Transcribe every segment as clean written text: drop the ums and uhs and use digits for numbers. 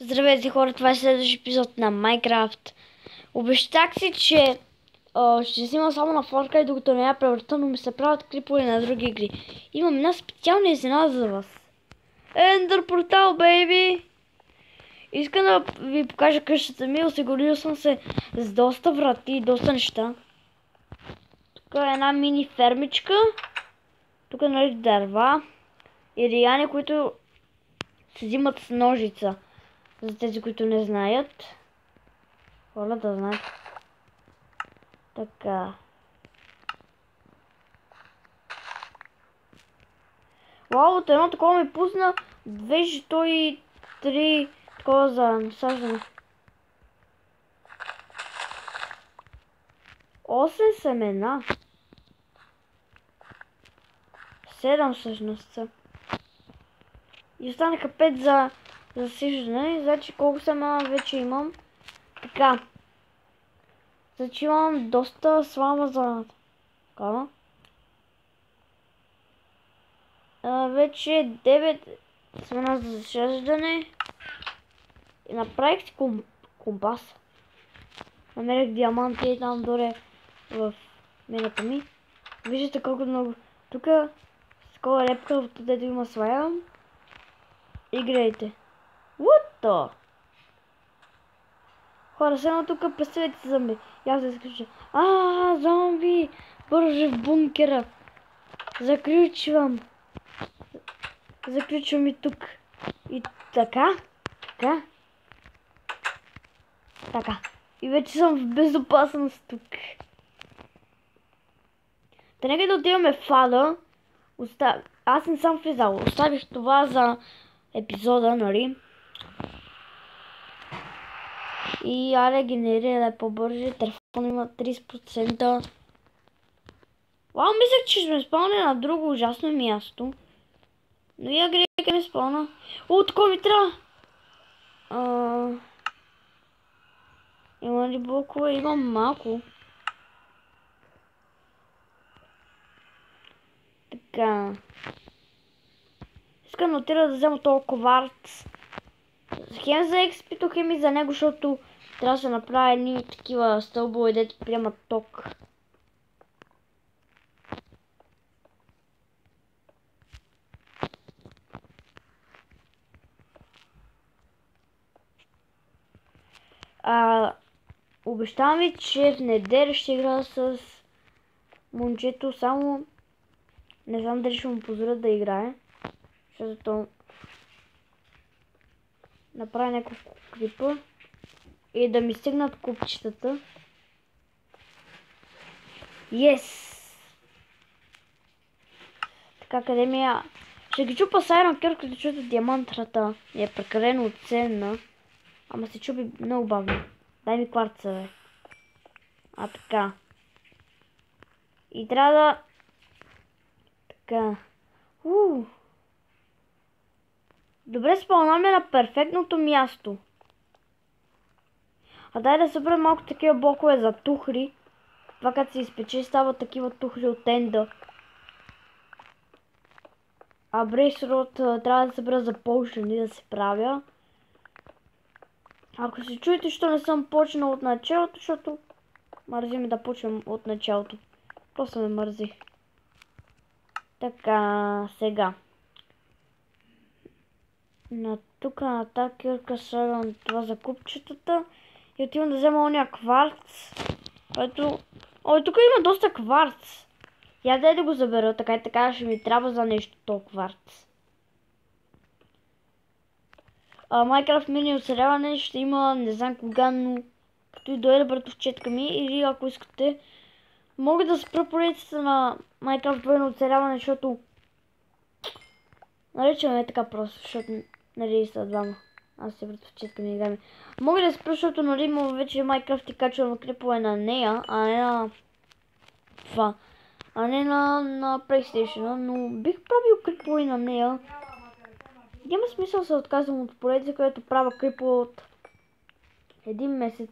Здравейте хора, това е следващия епизод на Minecraft. Обещах си, че ще снимам само на Fortnite, докато не я превърта, но ми се правят клипове на други игри. Имам една специална изненада за вас. Ендър портал, бейби! Искам да ви покажа къщата ми. Осигурил съм се с доста врати и доста неща. Тук е една мини фермичка. Тук е нали дърва и лияни, които се взимат с ножица. За тези, които не знаят. Хора да знаят. Така. Вау, от едно такова ми пусна 203 такова за насаждане. 8 семена. 7 всъщност са. И останаха 5 за засиждане. Значи колко семена вече имам. Така. Значи имам доста слама за такава. Вече 9 семена за засаждане. И направих си компас. Намерих диаманти и там доле в мината ми. Виждате колко много. Тук с такова лепка, където има слагам. И гледайте. What the? Хора, сега тук представете си зомби. И аз да изключа. Зомби! Бърже в бункера. Заключвам и тук. И така. И вече съм в безопасност тук. Та нека да отиваме в ада. Аз не съм влизал. Оставих това за епизода, нали? И аре генерира по-бърже. Телефон има 30%. Вау, мислех, че сме спални на друго ужасно място. Но я грека ме спална. Такова ми трябва. Има ли блокове? Имам малко. Така. Искам да отида да взема толкова кварц. Хем за експито, хем и за него, защото трябва да се направя едни такива стълбове, дето приемат ток. Обещавам ви, че в неделя ще играя с момчето, само не знам дали ще му позволят да играе, защото направя няколко клипа и да ми стигнат купчетата. Yes! Така, къде ми е? Ще ги чупа с Iron Key, като чуете диамантрата е прекалено ценна, ама се чупи много бавно. Дай ми кварца, бе. Така. И трябва да... Така. Добре, спълнаме на перфектното място. Дай да съберем малко такива блокове за тухли. Това като се изпече стават такива тухли от енда. Брейсрод трябва да събера за полшени да се правя. Ако се чуете, що не съм почнал от началото, защото мързи ми да почвам от началото. Просто ме мързи. Така, сега. Тук на тази кирка слагам това за купчетата. И отивам да взема ония кварц. Който... тук има доста кварц. Я дай да го забера, така и така ще ми трябва за нещо то кварц. Minecraft мини оцеляване ще има, не знам кога, но като и дойде братовчетка ми, или ако искате, мога да спра поредицата на Minecraft двойно оцеляване, защото наричаме така просто, защото нали са двама. Аз и братовчетка ми играме. Мога да спра, защото нали има вече Minecraft и качвам клипове на нея, а не на това. А не на PlayStation, но бих правил клипове на нея. Няма смисъл да се отказвам от поредица, която правя клипове от 1 месец.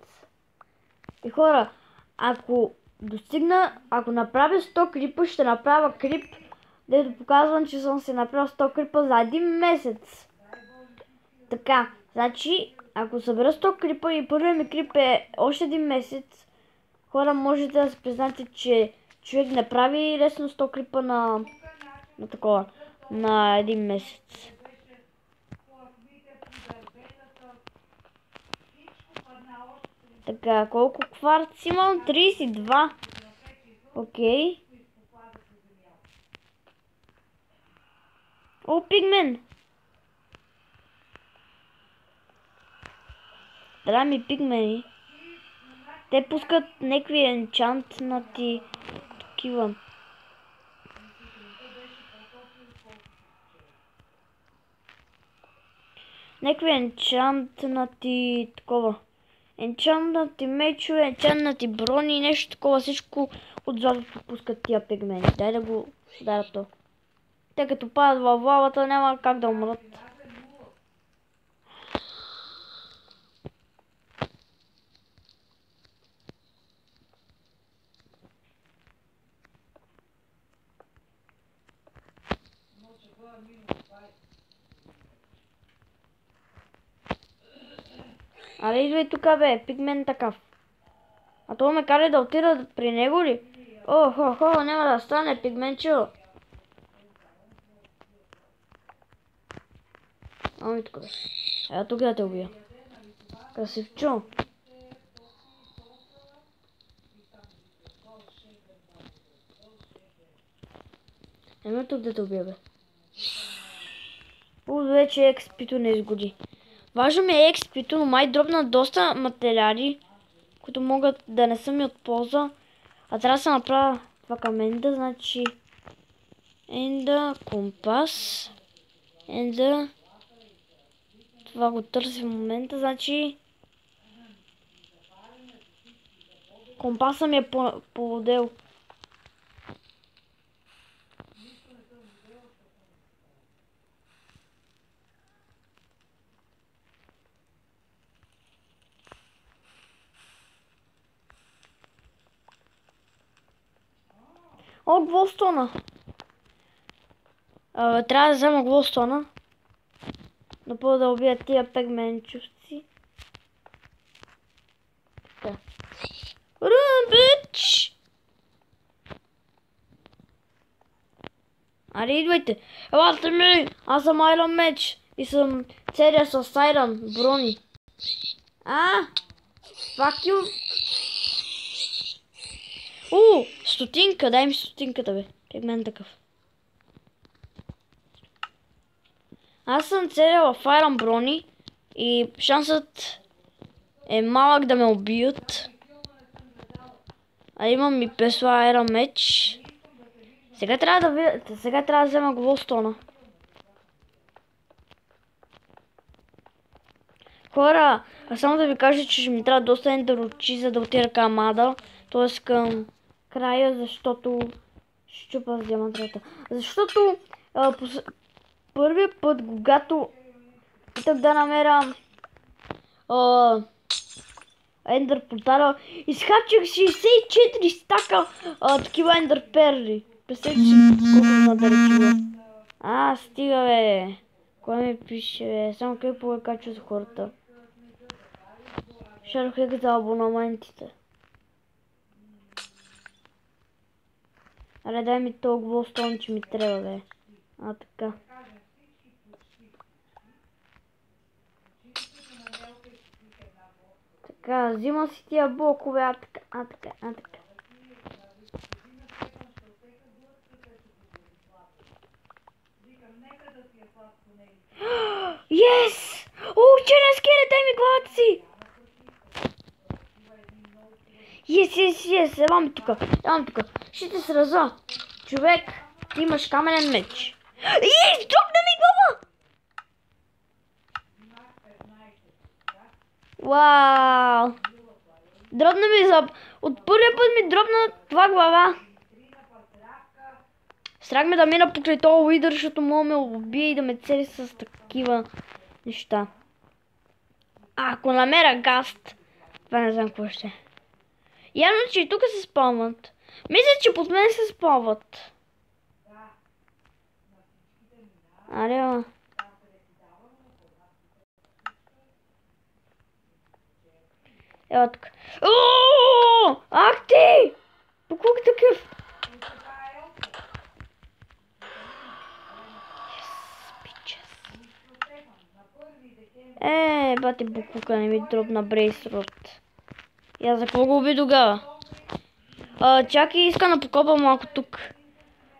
И хора, ако направя 100 клипа, ще направя клип, дето показвам, че съм се направил 100 клипа за 1 месец. Така, значи Ако събера 100 крипа и първият ми крип е още един месец, хора, можете да се признаете, че човек не прави лесно 100 крипа на такова, на един месец. Така, колко кварц имам? 32. Окей. О, пигмен! Трябва ми пигмени. Те пускат някакви енчантнати такива. Някакви енчантнати такова. Енчантнати мечове, енчантнати брони, нещо такова. Всичко от златото пускат тия пигмени. Дай да го ударят то. Те като падат във лавата няма как да умрат. Аре, идвай тука, бе, пигмен такъв. А това ме кара да отида при него ли? О, няма да стане, пигменчо. Ами тук, бе. Ето тук да те убия. Красивчо. Еми тук да те убия, бе. Вече експито не изгоди. Важно ми е експито, но май дробна доста материали, които могат да не са ми от полза. А трябва да се направя това към енда, значи енда, компас, енда. Това го търси в момента, значи компаса ми е по-отдел. О, глостона! Трябва да взема глостона. Но по да убия тия пегменчовци. Така. Run, bitch! Аре, идвайте! Елате ми! Аз съм Iron Mage и съм целия с Iron брони. Fuck you! Стотинка! Дай ми стотинката, бе. Пигмен такъв. Аз съм целия в Iron брони и шансът е малък да ме убият. А имам и песла Iron Mage. Сега трябва да взема глостона. Хора, само да ви кажа, че ще ми трябва доста ендерочи, за да отида към Ада. Т.е. към края, защото ще чупа с диамантрата. Защото първият път, когато питах да намеря ендер портала, изхачих 64 стака такива ендер перли. Представете си колко надалечива. Стига, бе. Кой ми пише, бе? Само клипове качва за хората. Шарохех за абонаментите. Аре, дай ми толкова глостон, че ми трябва, бе. Така. Така, взимам си тия блокове, така. Yes! Черен скелет, дай ми главата си! Yes, елам тука. Ще те сраза. Човек, ти имаш каменен меч. Дропна ми глава! Вау! Дропна ми от първия път ми дропна това глава. Страх ме да мина покрай този уидър, защото мога ме убие и да ме цели с такива неща. Ако намеря гаст, това не знам какво ще. Явно, че и тук се спалват. Мисля, че под мен се спалват. Аре, Ева тук. Ах ти! Покук такъв. Бати букука не ми дропна брейсрот. И аз за какво го уби тогава? Чакай, иска да покопам малко тук.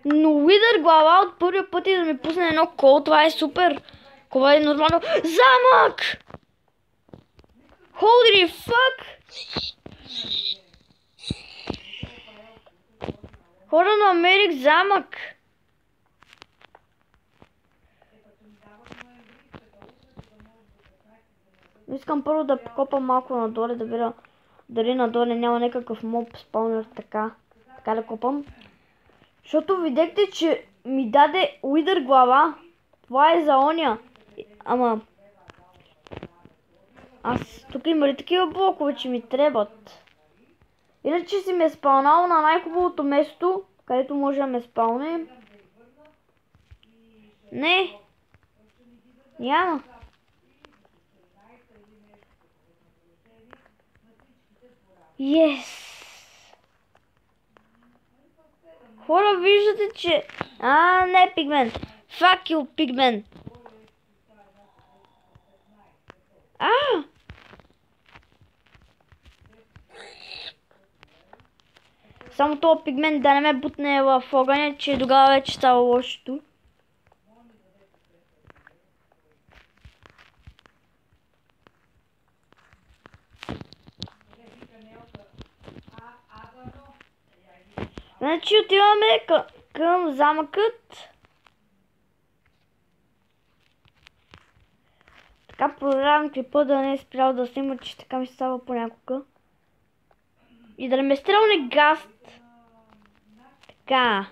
Но Уидър глава от първия път и да ми пусне едно кол, това е супер. Това е нормално. Замък! Holy fuck! Хора, намерих замък. Искам първо да покопам малко надоле, да видя дали надоле няма някакъв моб спаунер, така да копам. Защото видяхте, че ми даде Уидър глава. Това е за оня. Ама... Аз тук има ли такива блокове, че ми трябват? Иначе си ме спаунал на най-хубавото место, където може да ме спауне. Не. Няма. Yes! Хора, виждате, че... не, пигмен. Fuck you, пигмен. Само това пигмен да не ме бутне в огъня, че тогава вече става лошото. Значи отиваме към замъкът. Така проверявам клипа да не е спрял да снима, че така ми става понякога. И да не ме стрелне гаст. Така.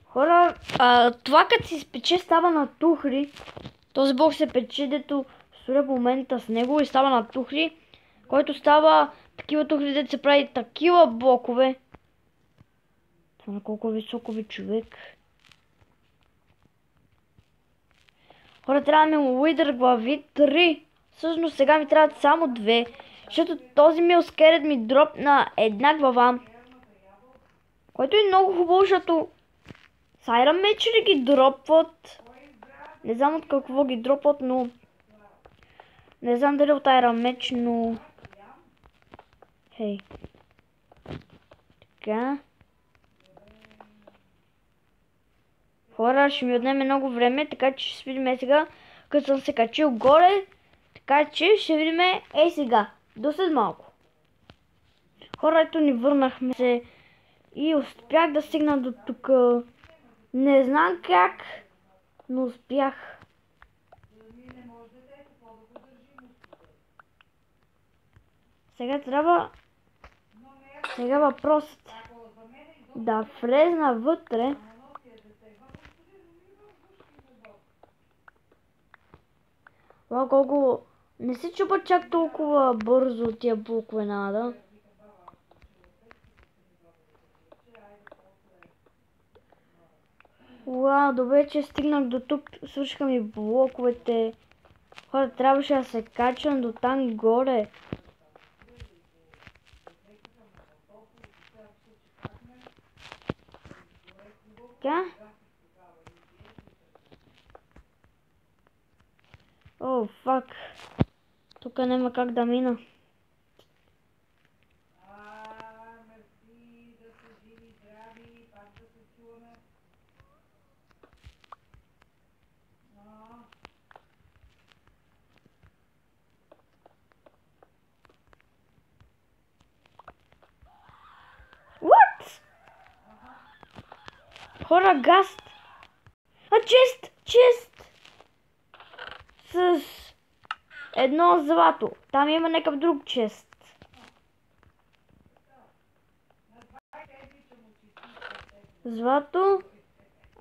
Хора, това като си спече става на тухри. Този блок се пече, дето стоя в момента с него и става на тухри, който става такива тухри, дето се прави такива блокове. Това на колко високо ви човек. Хора, трябва да ми Уидър глави 3. Всъщност сега ми трябват само 2. Защото този милскерет ми дропна една глава. Което е много хубаво, защото Сайрам мечери ги дропват. Не знам от какво ги дропват, но... Не знам дали от Айрам меч, но... Хей. Така. Хора, ще ми отнеме много време, така че ще видим сега, като съм се качил горе. Така че ще видим сега. До след малко. Хора, ето ни върнахме се. И успях да стигна до тук. Не знам как, но успях. Сега трябва... Сега въпросът да влезна вътре. Колко... Не се чупа чак толкова бързо тия блокове нада. Уау, добре, че стигнах до тук, свършиха ми блоковете. Хора, трябваше да се качвам до там горе. Така? О, фак. Тук няма как да мина. What? Хора, гаст. Чест! Чест! С едно злато. Там има някакъв друг чест. Злато,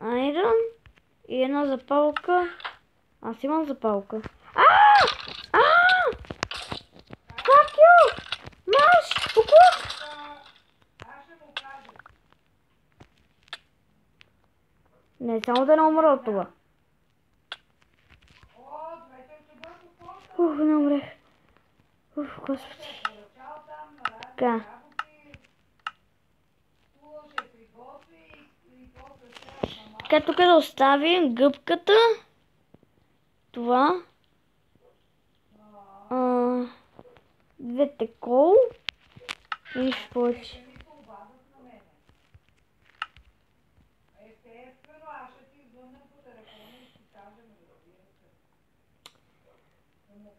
айрон и една запалка. Аз имам запалка. Fuck you! Маш! Покук! Само да не умра от това. Не умрех. Господи. Така. Така, тук да оставим гъбката. Това. Двете кол. И нищо повече.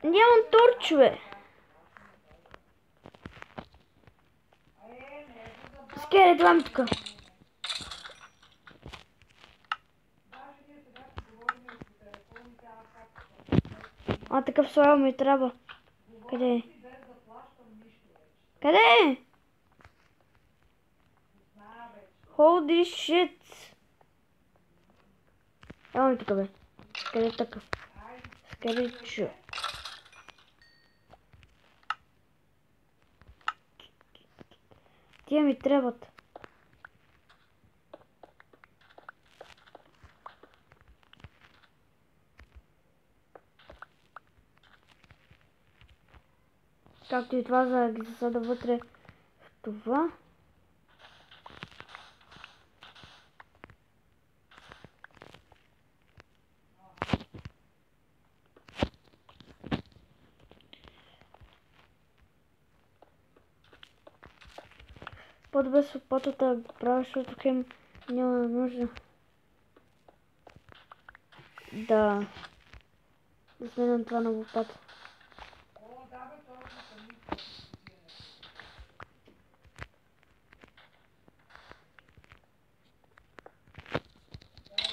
Нямам торчове. Скелет, лами тука. Такъв слава ми трябва. Къде е? Къде е? Holy shit. Ела ми тука, бе. Къде е такъв? Скелетчо. Тия ми трябват. Както и това, за да ги засада вътре в това. По-добре с лопатата да правя, защото хем няма нужда да сменям това на лопата.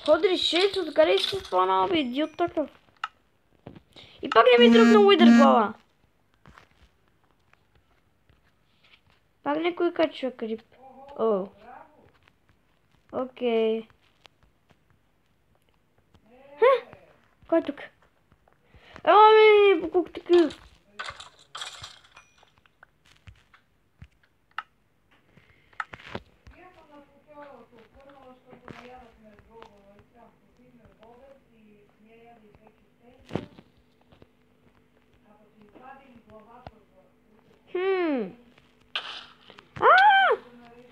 Ходи шест, откъде си спанал, бе, идиот такъв. И пак не ми тръгна уидър глава. Пак някой качва крип. О. Окей. Кой е тук? Ами, покук такъв.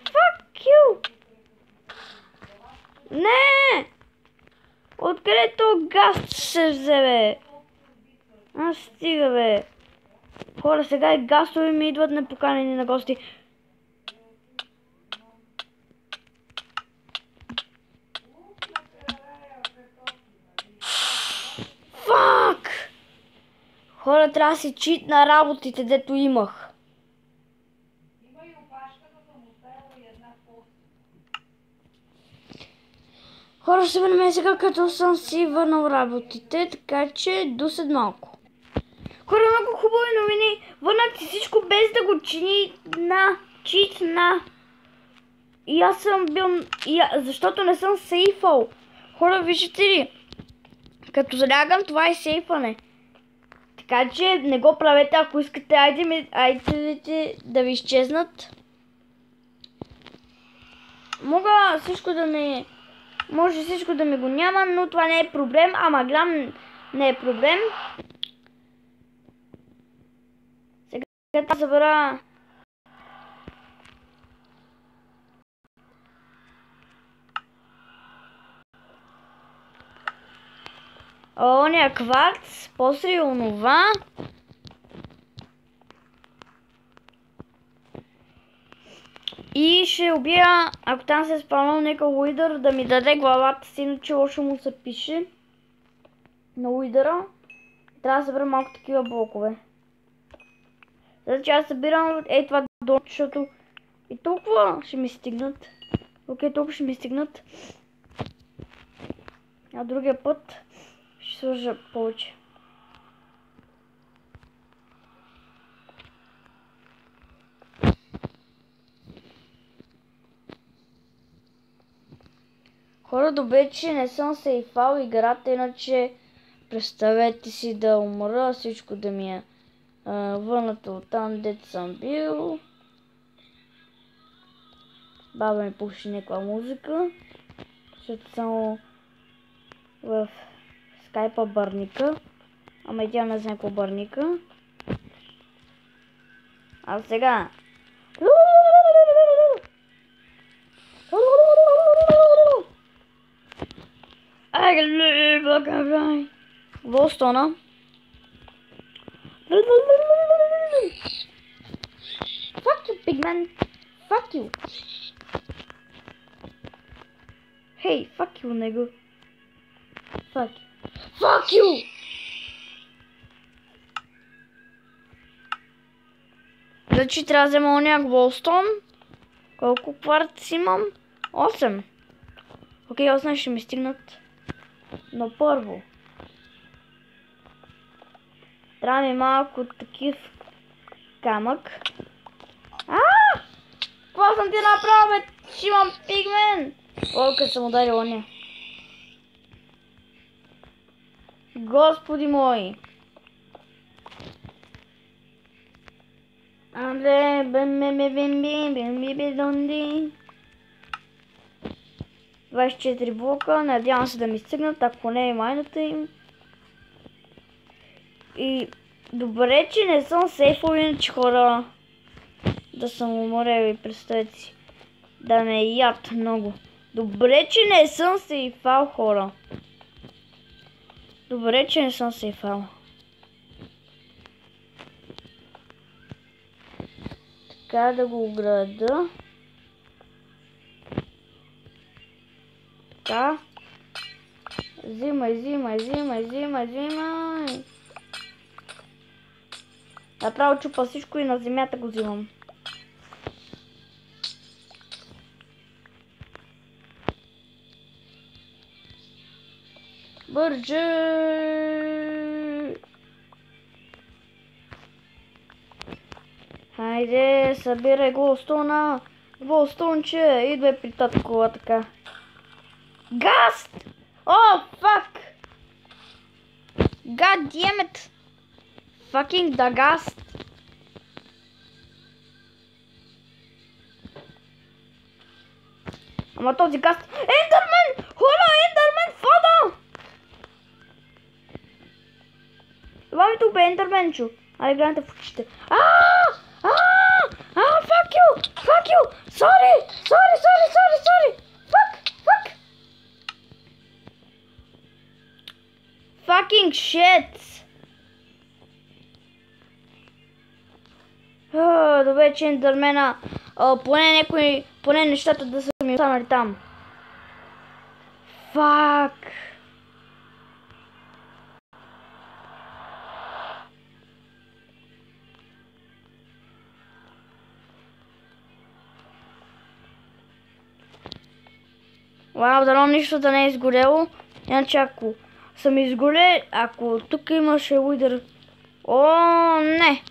Fuck you! Не! Откъде то газ се взе, бе? Стига, бе. Хора, сега и гастове ми идват непоканени на гости. Фак! Хора, трябва да си чит на работите, дето имах. Хора, ще бъдем сега, като съм си върнал работите, така че до след малко. Хора, много хубави новини. Върнах си всичко без да го читна. И аз съм бил... защото не съм сейфал. Хора, виждате ли? Като залягам, това е сейфане. Така че не го правете, ако искате. Айде да ви изчезнат. Може всичко да ми го няма, но това не е проблем. Ама главно не е проблем. Сега да събера... Оня кварц, после онова. И ще убия, ако там се е спалнал нека уидър, да ми даде главата си, иначе лошо му се пише на уидъра. Трябва да събера малко такива блокове. Значи аз събирам това долу, защото и толкова ще ми стигнат. Окей, толкова ще ми стигнат. А другия път ще сложа повече. Хора, добре, че не съм сейфал играта, иначе представете си да умра, всичко да ми е върнато от там, дето съм бил. Баба ми пуши някаква музика, защото само в скайпа Бърника. Ама и тя не знае какво Бърника. А сега... Волстона. Fuck you, pigman. Fuck you. Hey, fuck you, nigga. Fuck you. Fuck you! Значи трябва да взема ония Волстон. Колко кварци имам? 8. Окей, 8 ще ми стигнат. Но първо. Трябва ми малко такив камък. Какво съм ти направил, бе? Ще имам пигмен! О, като съм ударил ония. Господи мой! Андре, бе-ме-ме-бим-бим-бим-бим-бим-донди. 24 блока, надявам се да ми стигнат, ако не е майната им. И добре, че не съм сейфал, иначе хора да съм уморел и представете си. Да ме яд много. Добре, че не съм сейфал, хора. Добре, че не съм сейфал. Така да го ограда. Така. Взимай. Направо чупа всичко и на земята го взимам. Бърже! Хайде, събирай Голстона. Голстонче, идвай при таткова така. Гаст! О, фак! God damn it! Fucking the гаст! Ама този гаст... Ендермен! Хора, Ендермен, фада! Това ми тук бе Ендерменчо. Айде, гледайте в очите. Fuck you! Sorry! Fuck! Fucking shit! Добре, че Ендермена, поне нещата да са ми останали там. Fuck! Вау, дано нищо да не е изгорело. Иначе ако съм изгорел, ако тук имаше уидър... О, не!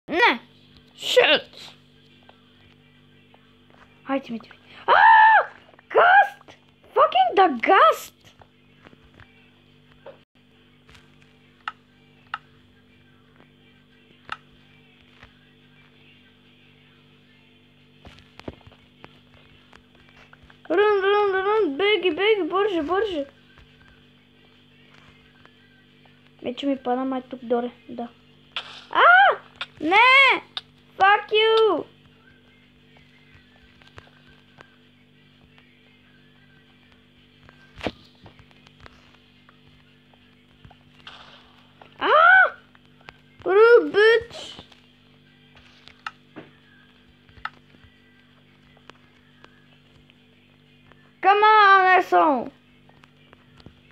Не! Shit! Хайде ми. Гаст! Fucking the гаст! Рун, беги, бърже. Вече ми пада май тук доле, да. Не! Fuck you! Bitch! Come on, Erson!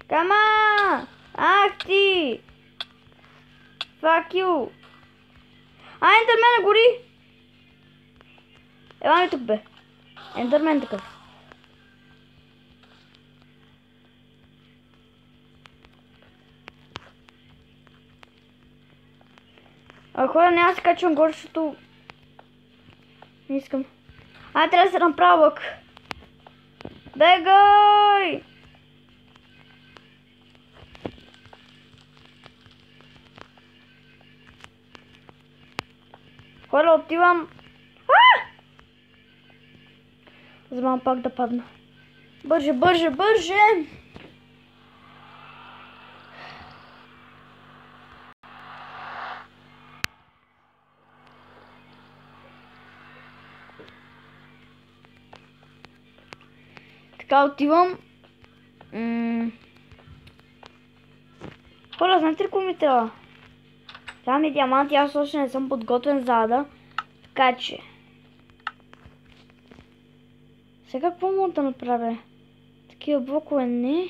Come on! Ах ти! Fuck you! Ендермен гори! Ела ми тук бе. Ендермен такъв. Хора, няма да се качвам горе, защото... Не искам. Трябва да се направя лък. Бегай! Хора, отивам... За малко пак да падна. Бърже, бърже, бърже! Така отивам. Хора, знаете ли какво ми трябва? Трябва ми диаманти, аз още не съм подготвен за ада. Така че... Сега какво мога да направя? Такива блокове не.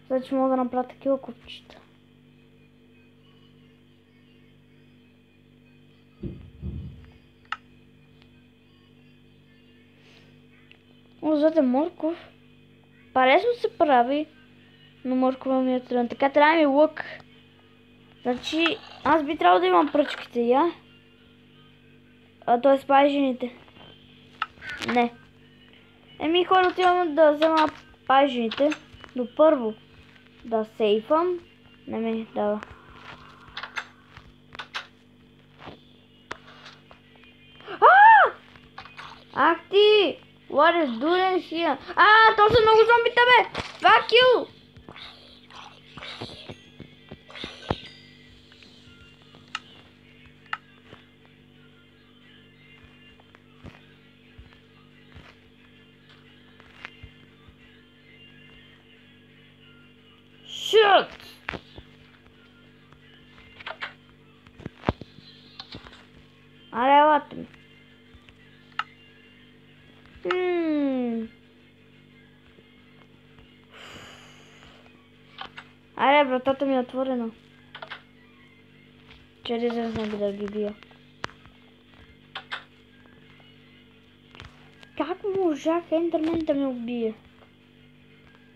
Значи мога да направя такива купчета. Взете морков. Паресно се прави, но моркова ми е трудна. Така трябва ми лък. Значи, аз би трябвало да имам пръчките, я? Т.е. пажените. Не. Еми хора, отивам да взема пажените. Но първо да сейфам. Не ми дава. Ах ти! What is doing here? То са много зомбита, бе! Fuck you! Shit! Аре, елате ми. Аре, вратата ми е отворена. Через не би да ги бия. Как можах Ендермен да ме убие?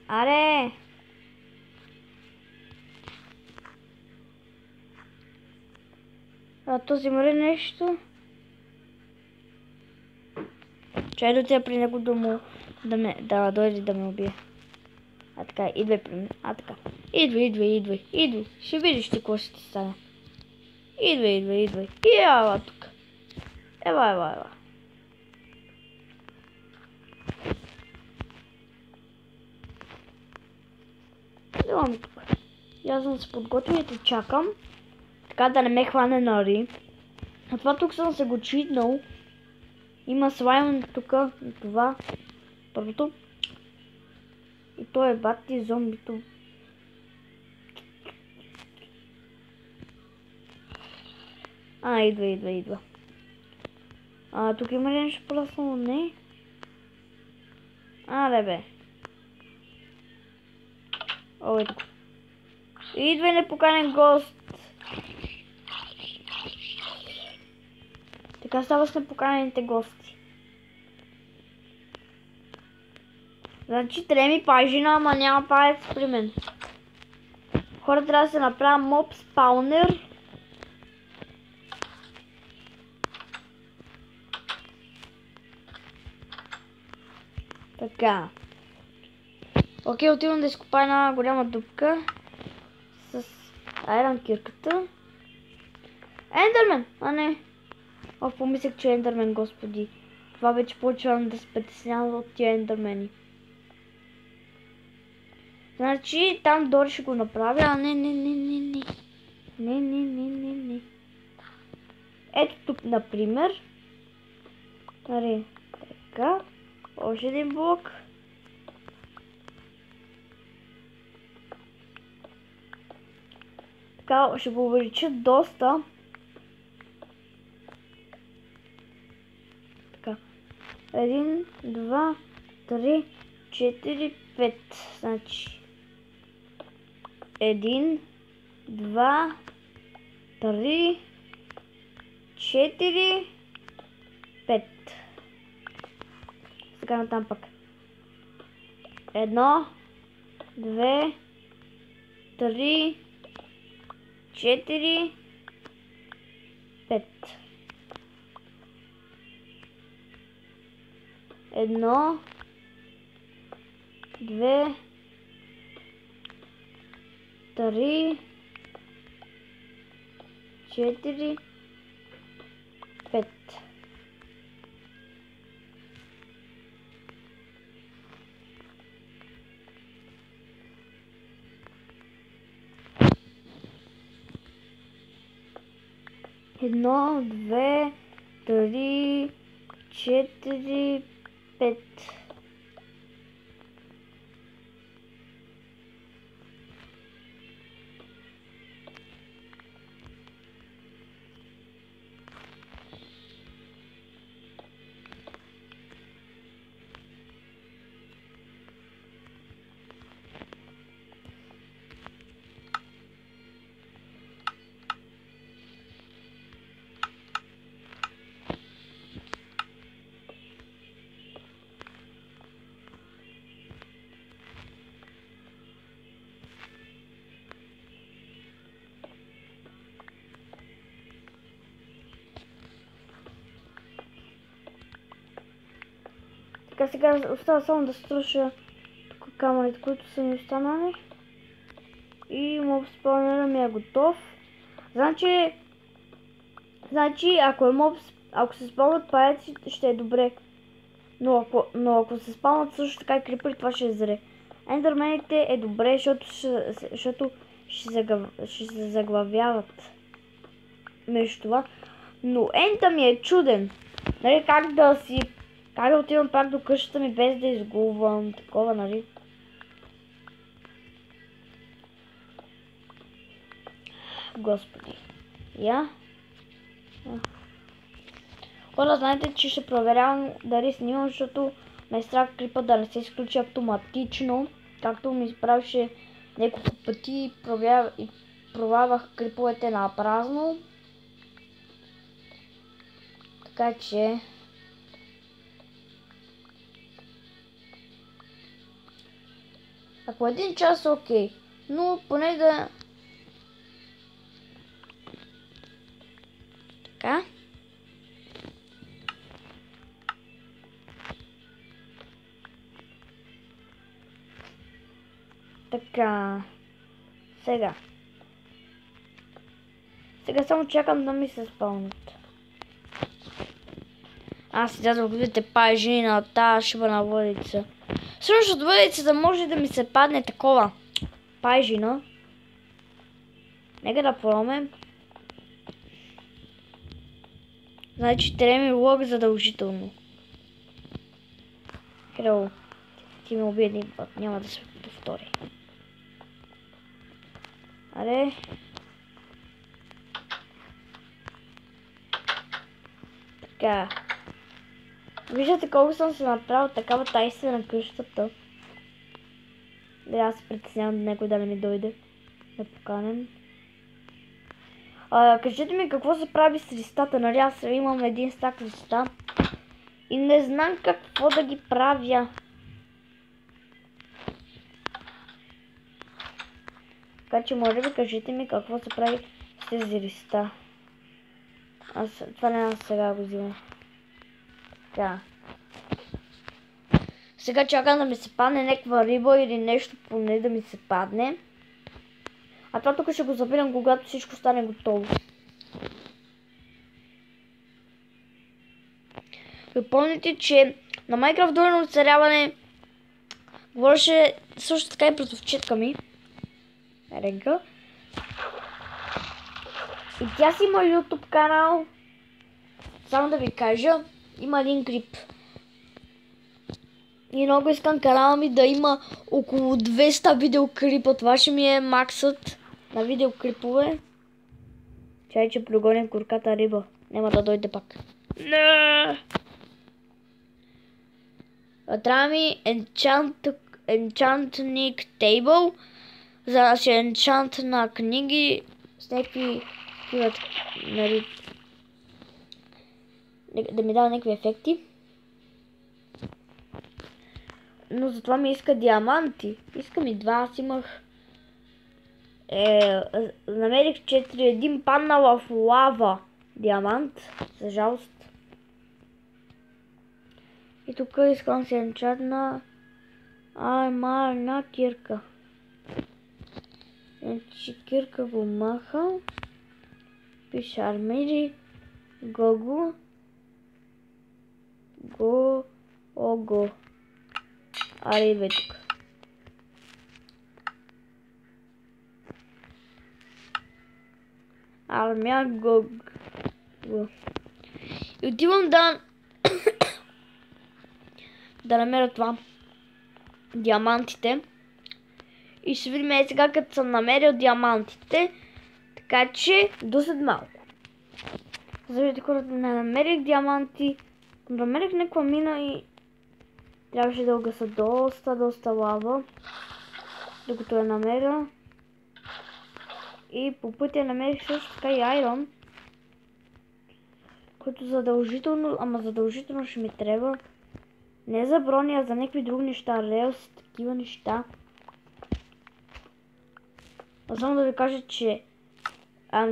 Аре! Този мъри нещо. Чай да отида при него да дойде да ме убие. Така, идвай при мен. Така. Идвай. Ще видиш ти какво ще ти стане. Идвай. И ела тук. Ела. Идвам тук. И аз съм се подготвил и те чакам. Така да не ме хване нари. А това тук съм се го читнал. Има слайм тук на това. Първото. И то е бати зомбито. Идва. Тук има ли нещо по-лесно? Не. Бе. Ето. Идва непоканен гост. Така става с непоканените гости. Значи трябва ми пажина, ама няма палец при мен. Хора, трябва да се направя моб спаунер. Така. Окей, отивам да изкопая една голяма дупка. С айрон кирката. Ендермен! Не. Помислях, че е ендермен, господи. Това вече почвам да се притеснявам от тия ендермени. Значи, там долу ще го направя, не. Ето тук, например. Така. Още един блок. Така, ще го увелича доста. Така. 1, 2, 3, 4, 5. Значи. 1, 2, 3, 4, 5. Сега натам пък. 1, 2, 3, 4, 5. 1, 2, 3, 4, 5. Едно, две, три, 4, 5. Така, сега остава само да струша тук камерите, които са ми останали. И моб спавнера ми е готов. Значи ако се спавнат паяци, ще е добре. Но ако се спавнат също така и крипъри, това ще е зле. Ендърмените е добре, защото ще се заглавяват между това. Но ента ми е чуден. Нали, как да отивам пак до къщата ми без да изгубвам такова, нали? Господи. Хора, знаете, че ще проверявам дали снимам, защото ме е страх клипа да не се изключи автоматично. Както ми изправише няколко пъти и провавах клиповете на празно. Така че... Ако 1 час е окей, но поне да... Така. Така. Сега само чакам да ми се спълнят. Аз сега да видите пажи на тази шибана водица. Всъщност от въдицата може да ми се падне такова пайжина. Нека да пробваме. Значи трябва ми лък задължително. Херо, ти ме уби един път, няма да се повтори. Аре. Така. Виждате колко съм се направил такава тайствена къщата. Да, аз се притеснявам някой да не ми дойде. Да поканем. Кажете ми какво се прави с листата, нали? Аз имам един стак листа. И не знам какво да ги правя. Така че може би кажете ми какво се прави с тези листа. Това не аз сега го взимам. Така. Сега чакам да ми се падне някаква риба или нещо поне да ми се падне. А това тук ще го забирам, когато всичко стане готово. Ви помните, че на Minecraft Долено оцаряване говореше също така и братовчетка ми. Ренка. И тя си има YouTube канал. Само да ви кажа, има един клип. И много искам канала ми да има около 200 видеоклипа. Това ще ми е максът на видеоклипове. Чай, че прогоним курката риба. Няма да дойде пак. Не! Трябва ми Enchanting Table, за да се enchant на книги с някакви нали, да ми дава някакви ефекти. Но затова ми иска диаманти. Искам и 2, аз имах... намерих 4, един паднал в лава диамант, за жалост. И тук искам се енчат на Ай, една кирка. Значи кирка го маха. Пише армири. Гого. Ого. Аре, бе тук. Армия Гого. И отивам да намеря това. Диамантите. И ще видим сега, като съм намерил диамантите. Така че, до след малко. Завидите хората, не намерих диаманти. Намерих някаква мина и трябваше да угаса доста лава. Докато я намеря. И по пътя намерих също така и айрон. Който задължително ще ми трябва. Не за брони, а за някакви други неща. Релс, такива неща. А само да ви кажа, че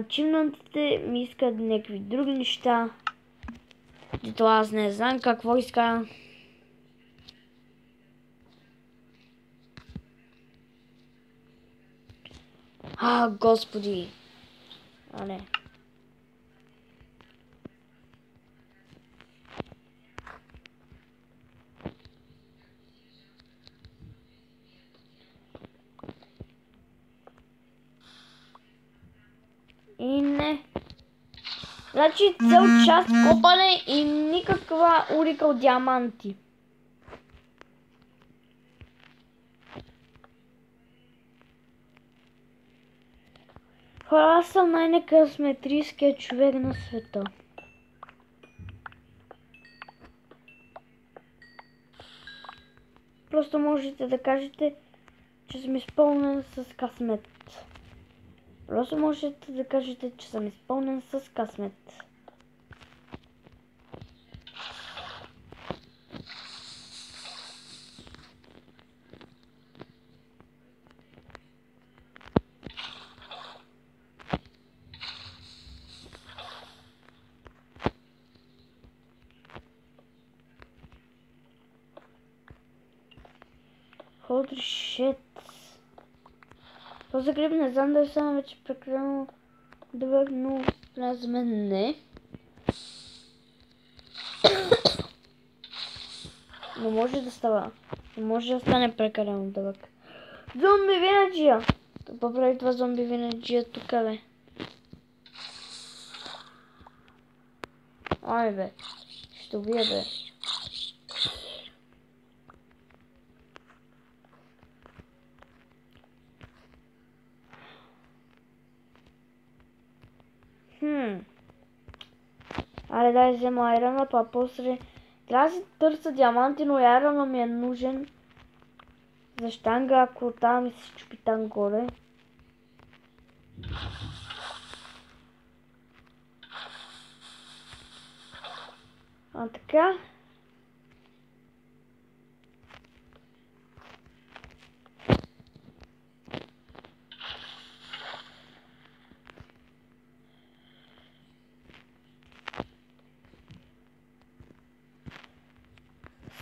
чимнантите ми искат някакви други неща. Дето аз не знам какво иска. Господи. Не. И не. Значи цел час копане и никаква улика от диаманти. Хора, аз съм най-некъсметрийският човек на света. Просто можете да кажете, че съм изпълнен с късмет. Просто можете да кажете, че съм изпълнен с късмет. Holy shit. Този гриб не знам дали съм вече прекалено дълъг, но за мен не. Но може да става. Може да стане прекалено дълъг. Зомби винаджия! Поправи това зомби винаджия тук, бе. Ай, бе. Ще убия, бе. Аре, дай взема айрона, па после... Трябва да си търся диаманти, но айрона ми е нужен за щанга, ако там ми се чупи там горе. Така.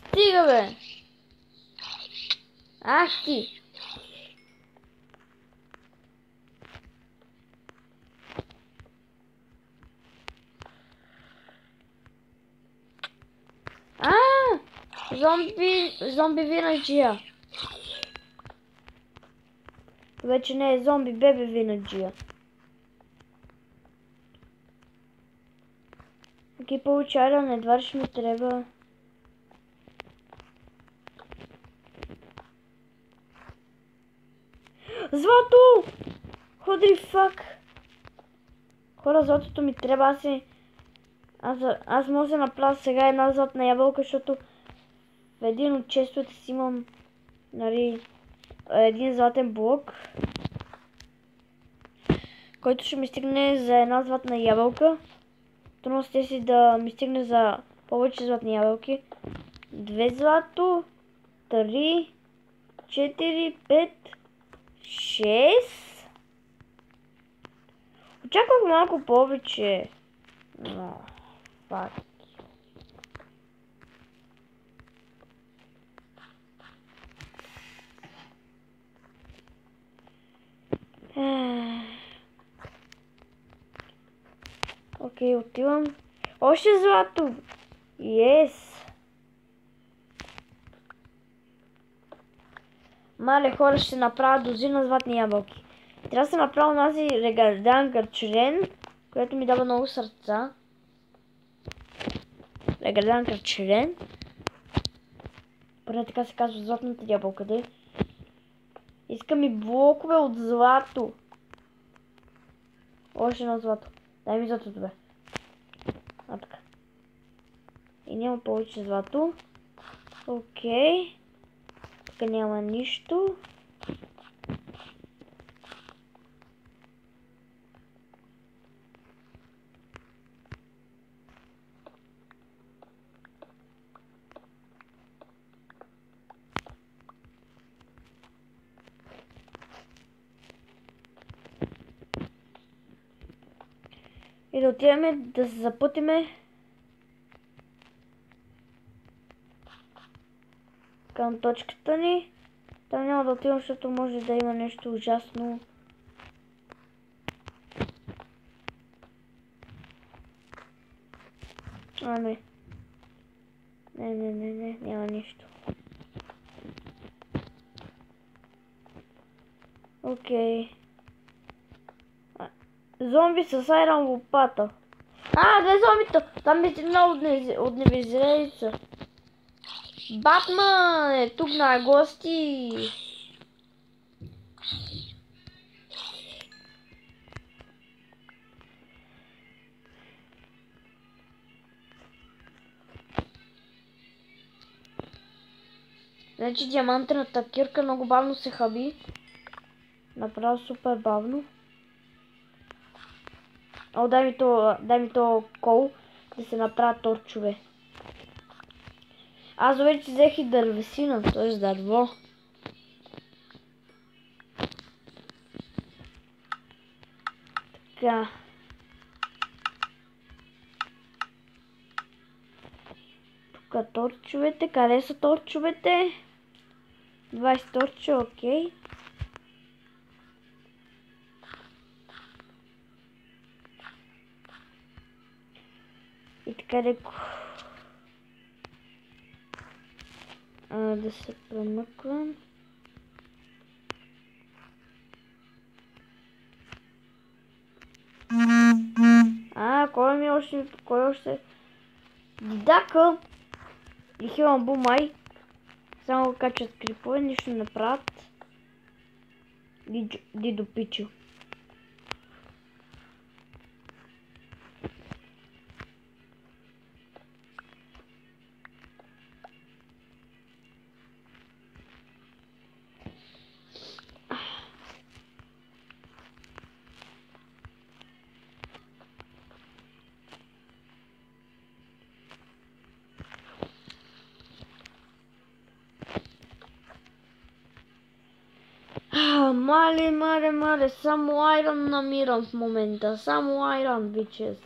Стига, бе! Ах ти! Зомби винаджия. Вече не е зомби, бебе винаджия. Окей, получава, едва ще ми трябва. Злато! Ходи фак! Хора, златото ми трябва, аз мога да направя сега една златна ябълка, защото в един от честовете си имам, нали, един златен блок, който ще ми стигне за една златна ябълка. Трудно сте си да ми стигне за повече златни ябълки. 2 злато, 3, 4, 5, 6. Очаквах малко повече. Но, фак. Окей, отивам. Още злато! Yes! Мале хора, ще направя дозина златни ябълки. Трябва да се направя тази регарданка член, което ми дава много сърца. Регарданка член. Поне така се казва златната ябълка, де. Искам и блокове от злато. Още едно злато. Дай ми злато, добре. А, така. И няма повече злато. Окей. Тук няма нищо. И да отиваме да се запътиме към точката ни. Там няма да отивам, защото може да има нещо ужасно. А, не. Не, няма нищо. Окей. Зомби с айрон лопата. Две зомбита! Там е много от невезелица. Батман е тук на гости. Значи диамантената кирка много бавно се хаби. Направо супер бавно. О, дай ми то кол да се направят торчове. Аз вече взех и дървесина, т.е. дърво. Така. Тук торчовете, къде са торчовете? 20 торча, окей. И така леко. Да се промъквам. Кой още? Дидака и Хилан Бумай. Само качат крипове, нищо не правят. Дидо Пичо. Мале, само айрон намирам в момента, само айрон, бичес.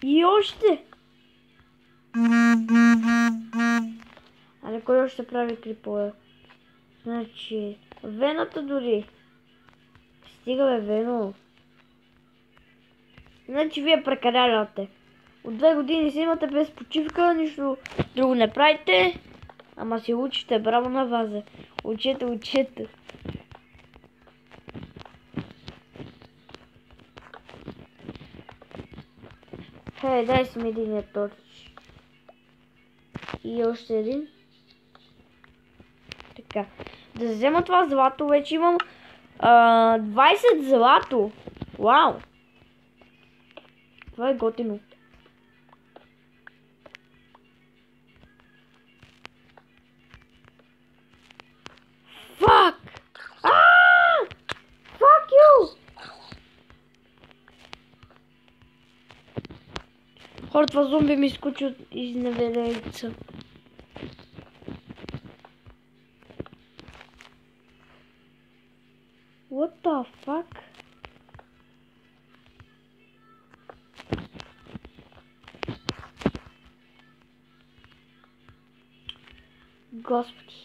И още! Але кой още прави крипове? Значи, вената дори. Стига бе, Вено. Значи вие прекалявате. От 2 години си имате без почивка, нищо друго не правите. Ама си учите, браво на вас. Учете. Хей, дай си ми един торч. И още един. Така. Да взема това злато, вече имам 20 злато. Вау! Това е готино. Fuck! Fuck you! Хора, това зомби ми изкочи от изневерелица. What the fuck? Господи.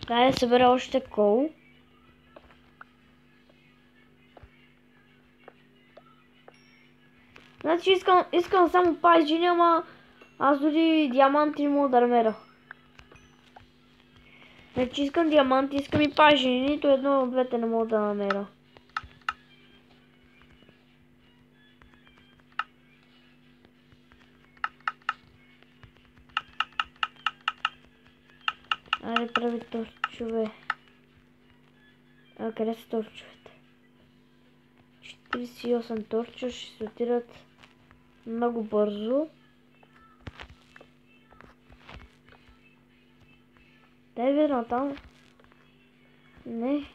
Дай да събера още кол. Значи искам само пажини, ама аз дори диаманти не мога да намеря. Значи искам диаманти, искам и пажини, нито едно от двете не мога да намеря. Айде прави торчове. Къде са торчовете? 48 торча ще се отират много бързо. Дай видно там. Не.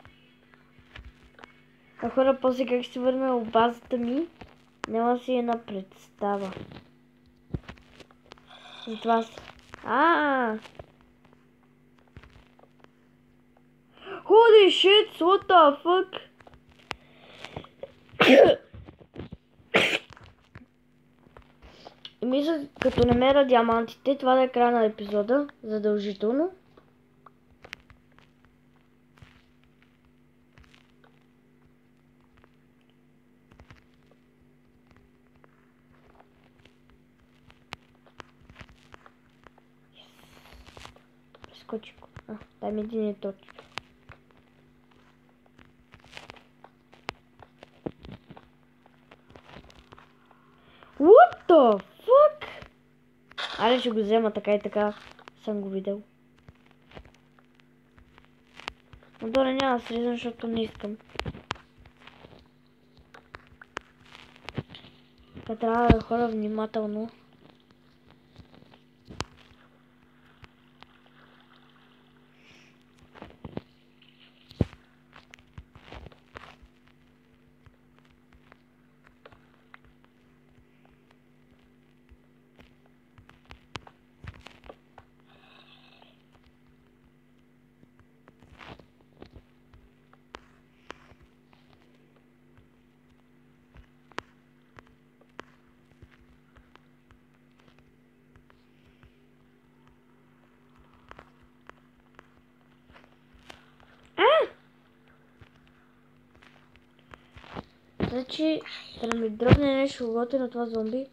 А хора, после как се върна в базата ми, няма си една представа. Затова си. Holy shit, what the fuck? И мисля, като намеря диамантите, това да е края на епизода, задължително. Прескочих го. Дай ми един точно. What the fuck? Айде ще го взема, така и така съм го видел. Но долу няма да слизам, защото не искам. Трябва да хора внимателно. Значи, да ми дръпне нещо готино на това зомби.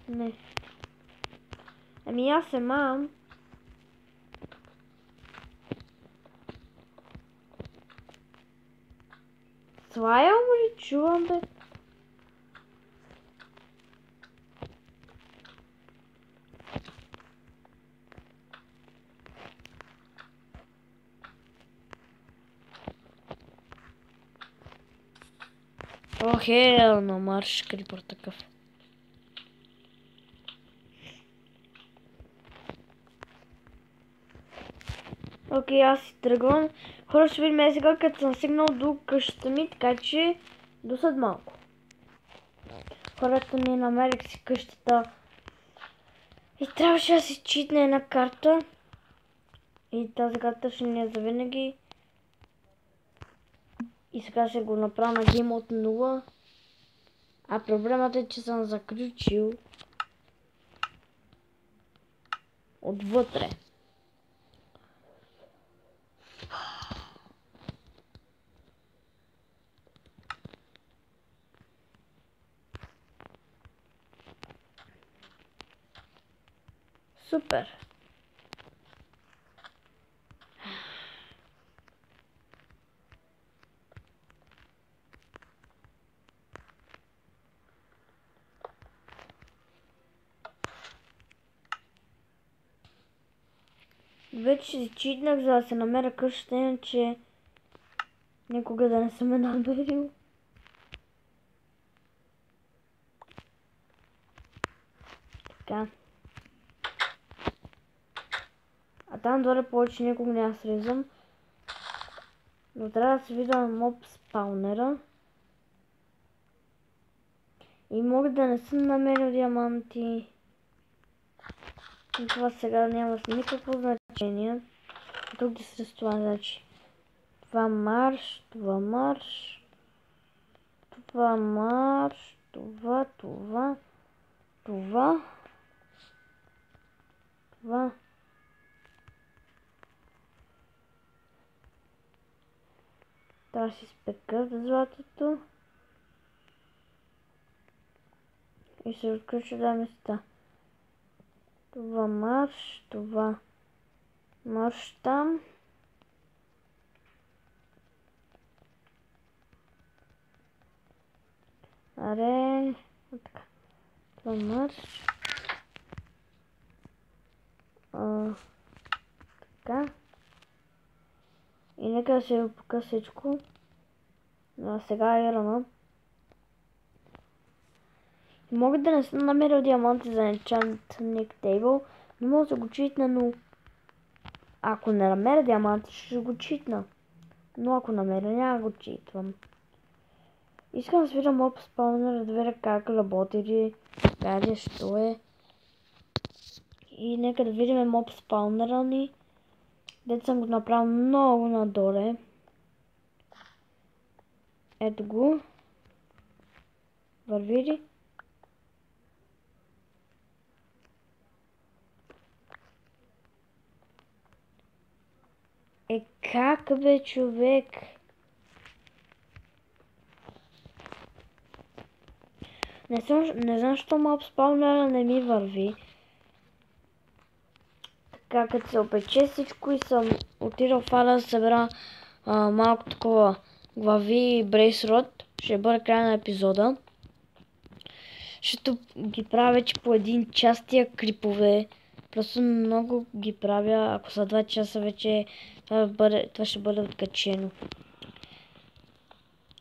Не. Ами аз мам. Свая ли чувам, бе? О, хел, на марш крипър такъв. Окей, аз си тръгвам. Хора, ще видим сега, като съм стигнал до къщата ми, така че до след малко. Хората не намерих си къщата. И трябваше да си читне една карта. И тази карта ще не е завинаги. И сега ще го направя на гейм от 0. А проблемът е, че съм заключил отвътре. Супер! Вече си читнах, за да се намеря къщата, иначе никога да не съм я намерил. Така. А там долу повече никога не я срезам. Но трябва да се видя моб спаунера. И мога да не съм намерил диаманти. И това сега няма с никакво значение. Тук да се това, значи. Това марш, това марш. Това марш, това. Трябва да си спека за златото. И се отключа да места. Това марш там. Аре, така. Това марш. Така. И нека да се опука всичко. А сега е рано. Мога да не съм намерил диаманти за Enchanting Table, но мога да го читна, но ако не намеря диаманти, ще го читна. Но ако намеря, няма го читвам. Искам да свирам моб спаунер, да видя как работи, къде, що е. И нека да видим моб спаунера ни. Дето съм го направил много надоле. Ето го. Върви ли? Как бе, човек? Не знам, що моб спаунера не ми върви. Така, като се опече всичко и съм отидал в Ада да събера малко такова глави и брейсрод. Ще бъде края на епизода. Защото ги правя вече по 1 час тия крипове. Просто много ги правя. Ако са 2 часа вече това ще бъде откачено.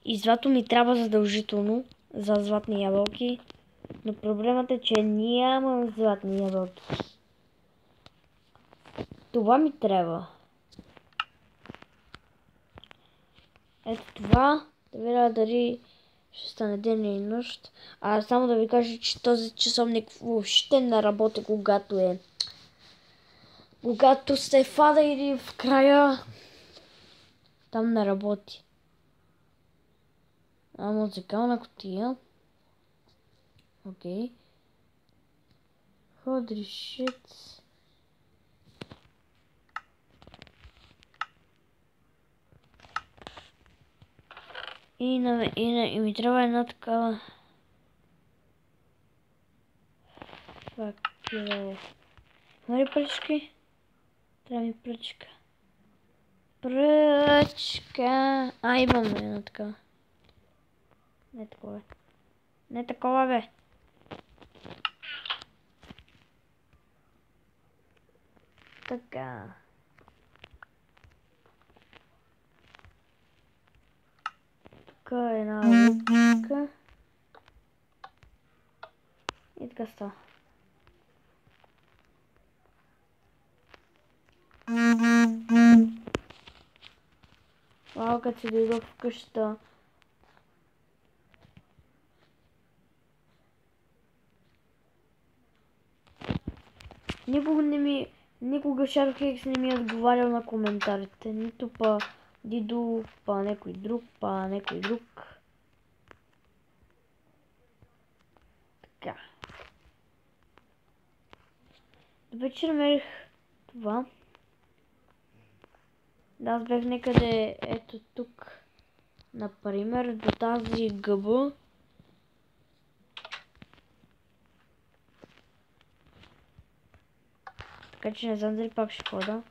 И злато ми трябва задължително за златни ябълки. Но проблемът е, че нямам златни ябълки. Това ми трябва. Ето това. Да видя дали ще стане ден и нощ. Само да ви кажа, че този часовник въобще не работи, когато сте в Ада или в края. Там не работи. Музикална кутия. Окей. Holy shit. И ми трябва една такава. Факел. Има ли пръчки? Трябва ми пръчка. Пръчка. Имам една такава. Не такова. Не такова, бе. Така. Тук е една лупка. И така става. Вау, като си дойдох в къщата. Никога Shadow Hex не ми е отговарял на коментарите. Нито па Дидо, па някой друг, Така. Вече намерих това. Да, аз бях някъде ето тук. Например, до тази гъба. Така че не знам дали пак ще хода.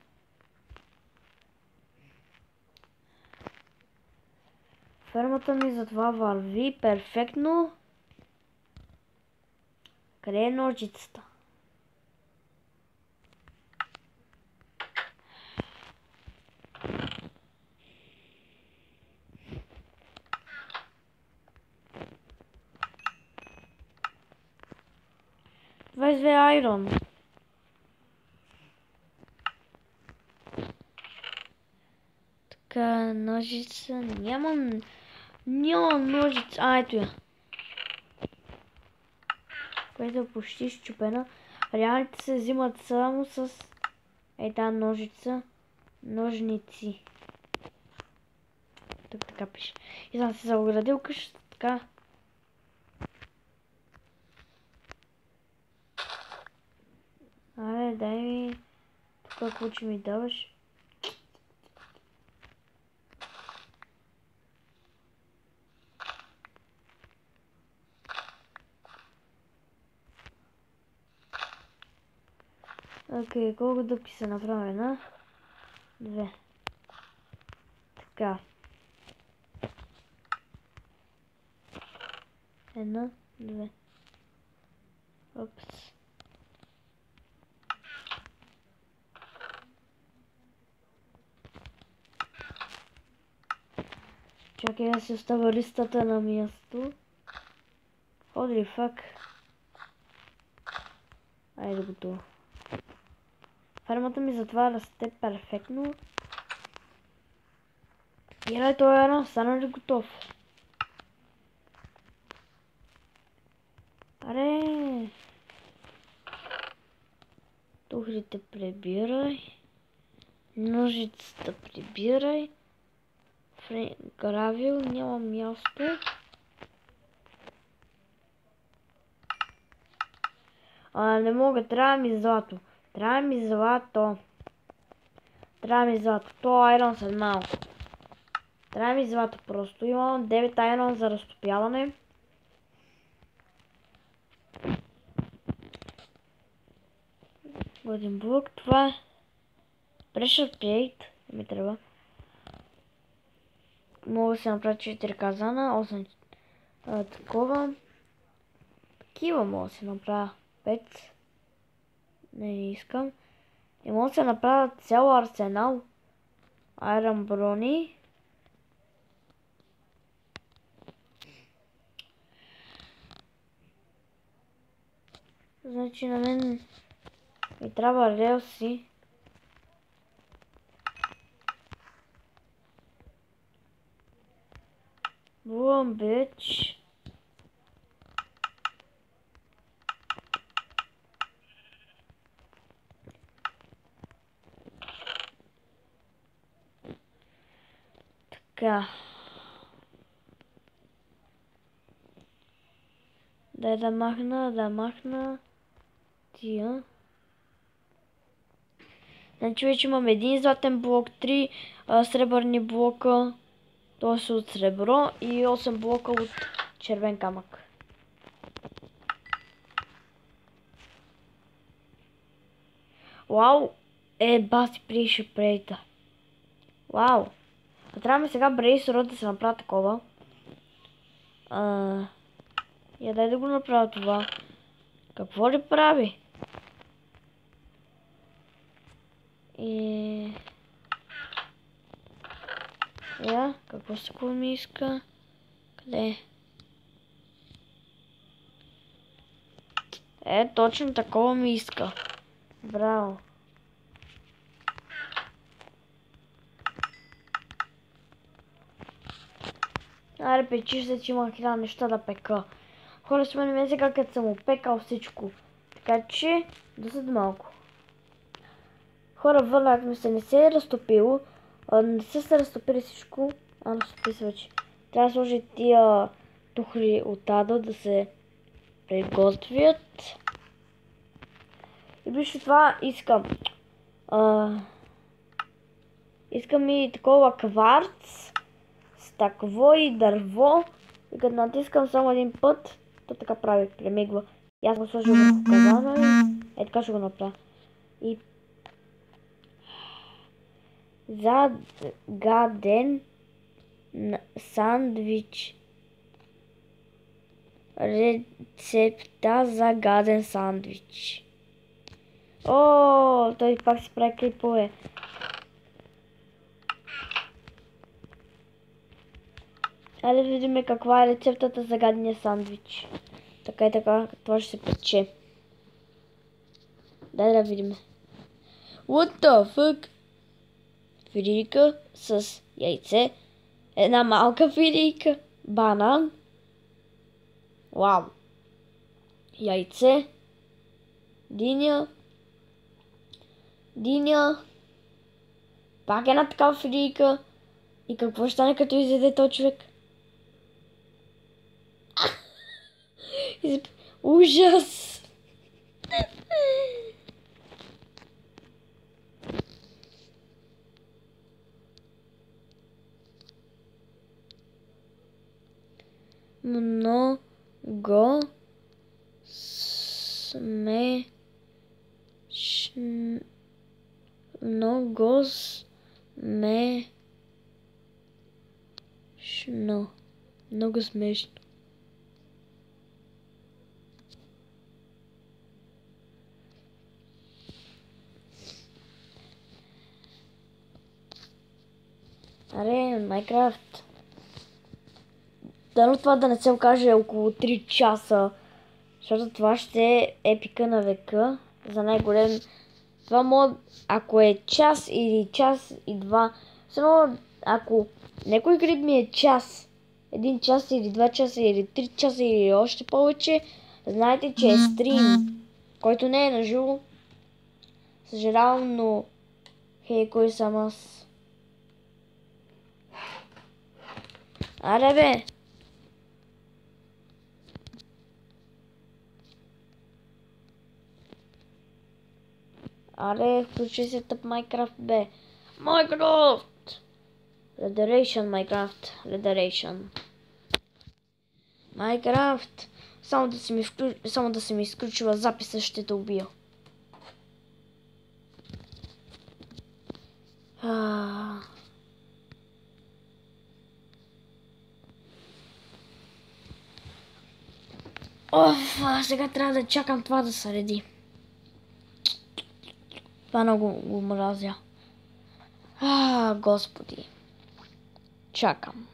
Фермата ми затова върви перфектно. Къде е ножицата? Това е айрон. Така, ножица. Нямам ножица. Ето я. Която е почти счупена. Реалните се взимат само с тази ножица. Ножници. Тук така пише. И съм се заоградил къщата така. Аре, дай ми. Тук какво че ми даваш? Окей, колко дъвки са направена? 2. Така. 1, 2. Опс. Чакай да си остава листата на място. Holy fuck. Айде готово. Фермата ми затова расте перфектно. Ирай, той е рано, стана ли готов? Аре! Тухлите прибирай. Ножицата прибирай. Гравил, няма място. Не мога, трябва ми злато. Трябва ми злато. То айрон след малко. Трябва ми злато просто. Имам 9 айрон за разтопяване. Годен блок. Това е Pressure Plate. Ми трябва. Мога да се направя 4 казана. 8 такова. Такива мога да се направя. 5. Не искам. И мога да се направя цял арсенал. Айрон брони. Значи на мен ми трябва релси. Бувам бич. Така. Дай да махна тия. Значи вече имам един златен блок, 3 сребърни блока, т.е. от сребро и 8 блока от червен камък. Вау! Баси приеше прейта. Вау! А трябва ми сега брейсъра да се направя такова. Я дай да го направя това. Какво ли прави? И... какво се такова ми иска? Къде? Точно такова ми иска. Браво. Аре, печиш се, че има 1000 неща да пека. Хора, сме не сега като съм опекал всичко. Така че, да след малко. Хора, върнахме се, не се е разтопило. Не се разтопили всичко. Разтопи се вече. Трябва да сложи тия тухли от ада да се приготвят. И вижте това искам. Искам и такова кварц. Стъкло и дърво. И като натискам само един път, то така прави, премигва. И аз го сложа в казана и така ще го направя. И за гаден сандвич. Рецепта за гаден сандвич. Той пак си прави клипове. Айде да видим каква е рецептата за гадния сандвич. Така и така, това ще се пече. Дай да видим. What the fuck? Фрика с яйце, една малка филийка, банан, вау, яйце, диня, пак една такава филийка. И какво ще стане като изяде този човек? Ужас! Много смешно. Много смешно. Много смешно. Аре, Майнкрафт. Дано това да не се окаже около 3 часа, защото това ще е епика на века за най-голем. Това може, ако е час или час и два, само ако някой клип ми е час, 1 час или 2 часа или 3 часа или още повече, знаете, че е стрим, който не е на живо. Съжалявам, но хей, кой съм аз? Аре бе! Аре, включи се тъп Майнкрафт бе! Майнкрафт! Ледерейшън, Майнкрафт, ледерейшън. Майнкрафт! Само да се ми изключва записа, ще те убия. Оф, сега трябва да чакам това да се реди. Това много го мразя. Господи. Чакам.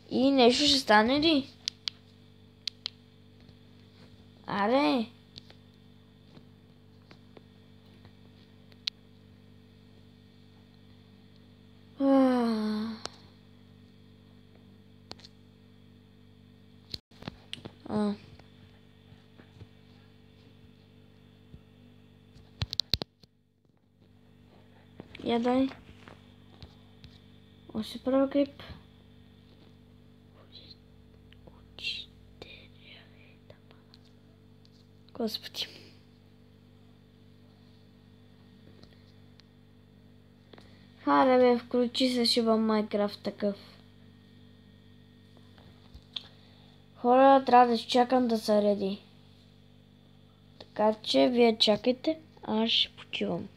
И нещо ще стане ли? Аре. Я дай. Още правя клип. Господи. Харе бе, включи се шиба Майнкрафт такъв. Хора, трябва да чакам да се реди. Така че вие чакайте, аз ще почивам.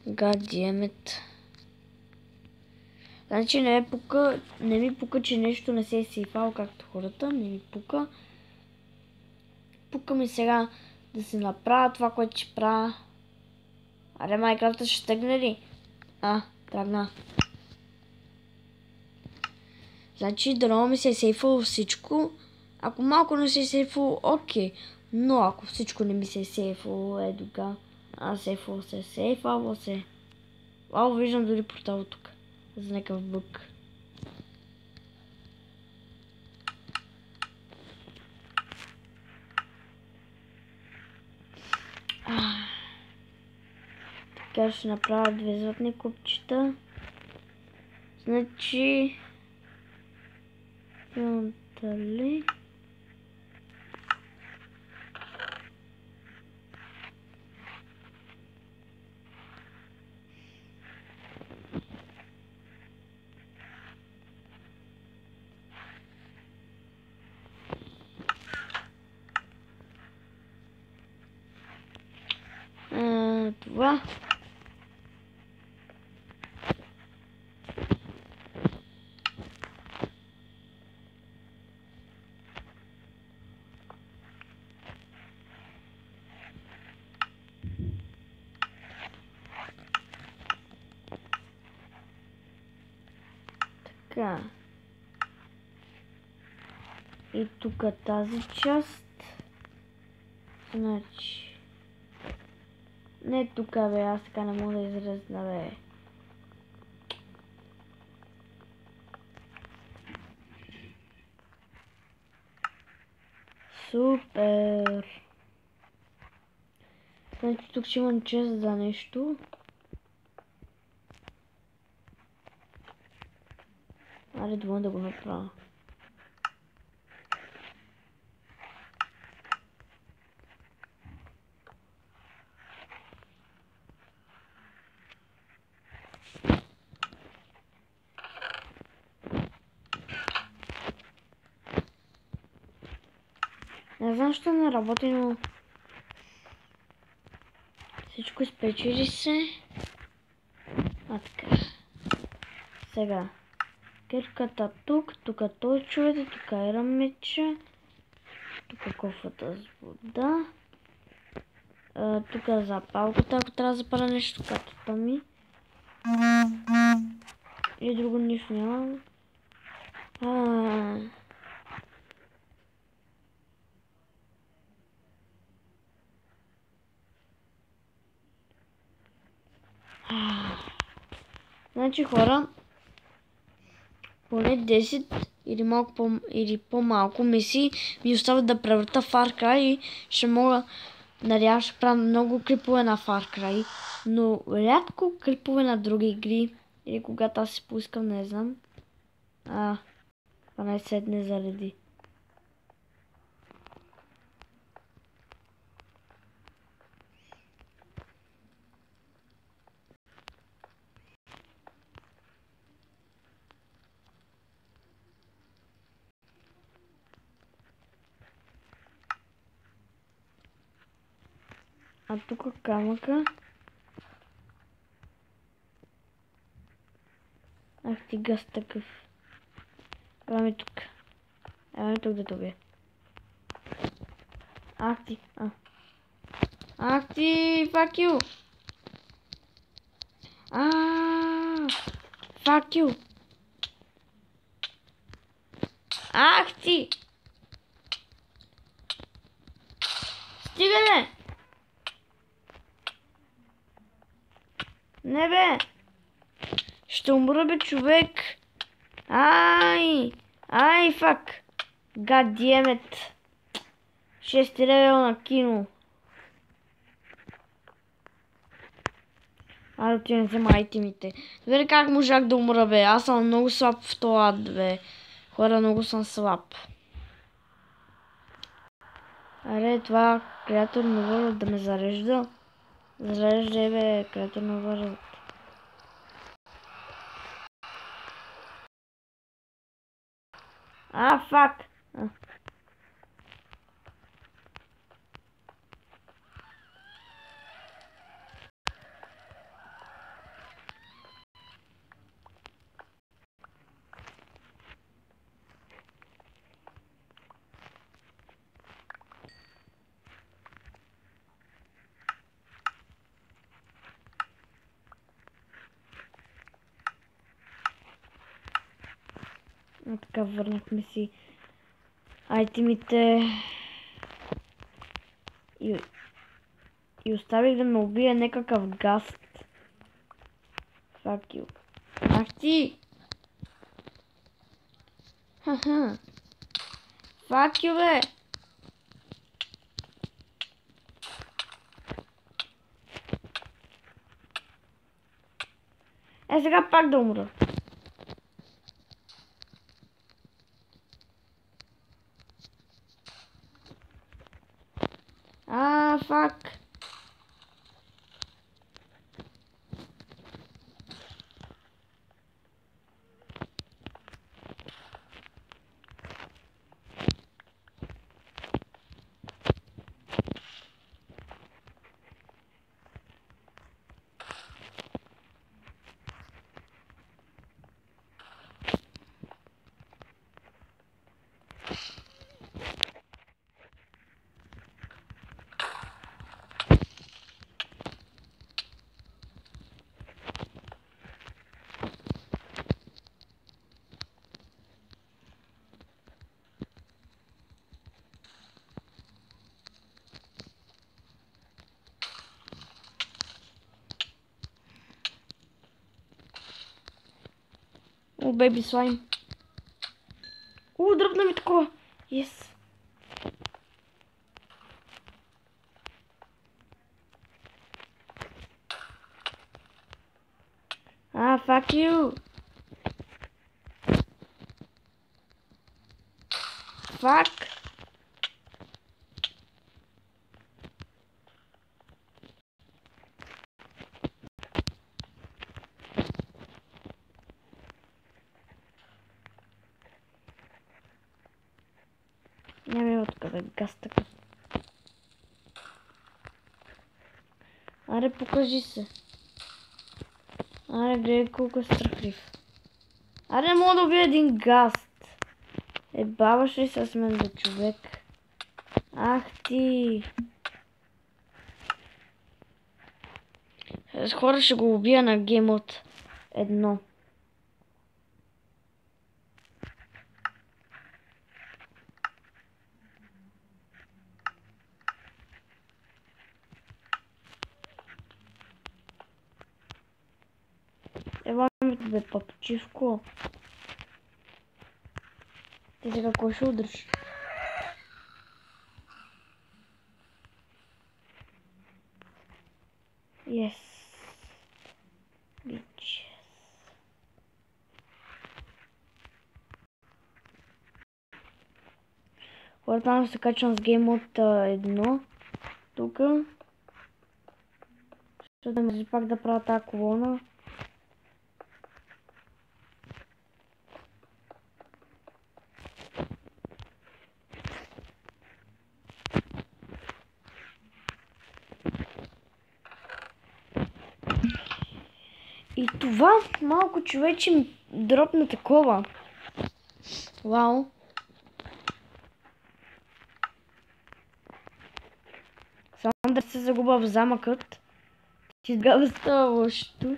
God damn it. Значи не ми пука, че нещо не се е сейфало както хората, не ми пука. Пука ми сега да се направя това, което ще правя. Аре, Майнкрафта ще стъгне ли? Тръгна. Значи дано ми се е сейфало всичко. Ако малко не се е сейфало, окей. Но ако всичко не ми се е сейфало, дога. Сейфало се, сейфало се. Вау, виждам дори портал тук. За някакъв бък. Така ще направя 2 златни купчета. Значи... Дали... Това. Така. И тук тази част. Значи... Не тук, бе, аз така не мога да изрезна, бе. Супер! Значи тук ще имам чест за нещо. Аре, думам да го направя. Не знам, що не работи, но всичко изпечели се. А така. Сега. Кирката тук, тук той човек, тук е рамеча. Тук кофата с вода. Тук запалката, ако трябва да запаля нещо, катата ми. И друго нищо няма. Значи хора, поне 10 или по-малко мисии ми остават да превърта Far Cry и ще мога, надявам, ще правя много клипове на Far Cry, но рядко клипове на други игри или когато аз си поискам, не знам. 12 не зареди. А тук камъка. Ах ти гъс такъв. Ела тук. Ела тук да добия. Ах ти. Ах ти, fuck you. Fuck you. Ах ти. Стига, бе. Не, бе. Ще умра, бе, човек. Ай, фак. God damn it. 6 левел на кино. Аре, отивам да взема айтемите. Вери как можах да умра, бе. Аз съм много слаб в това ад, бе. Хора, много съм слаб. Аре, това креатор на върл да ме зарежда. Зарежда, бе, креатор на върл. Фак. Така върнахме си айтемите и оставих да ме убие някакъв гаст. Fuck you. Ах ти! Ха-ха. Fuck you, бе! Сега пак да умра. Фак. О, бейби слайм. Дръпна ми такова. Yes. Fuck you. Fuck. Няма откъде газ така. Аре, покажи се. Аре, гледай колко е страхлив. Аре, не мога да убия един гаст. Баваш ли с мен за човек? Ах ти. С хора ще го убия на гейм от 1. Ева ми тебе, папчивко. Ти за какво ще удръш? Yes. Bitches. Хората се качвам с гейм от 1. Тука. Ще да ме пак да правя тази колона. И това малко човече ми дропна такова. Вау. Само да се загубя в замъкът. Ти тогава става лошото.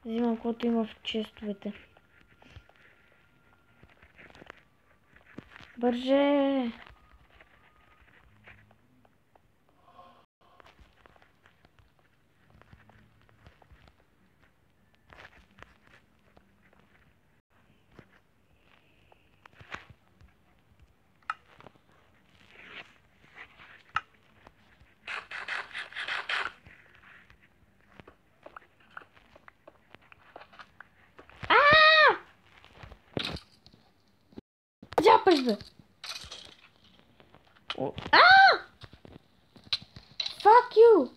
Взимам каквото има в честовете. Бърже! Тяпаш бе! Fuck you!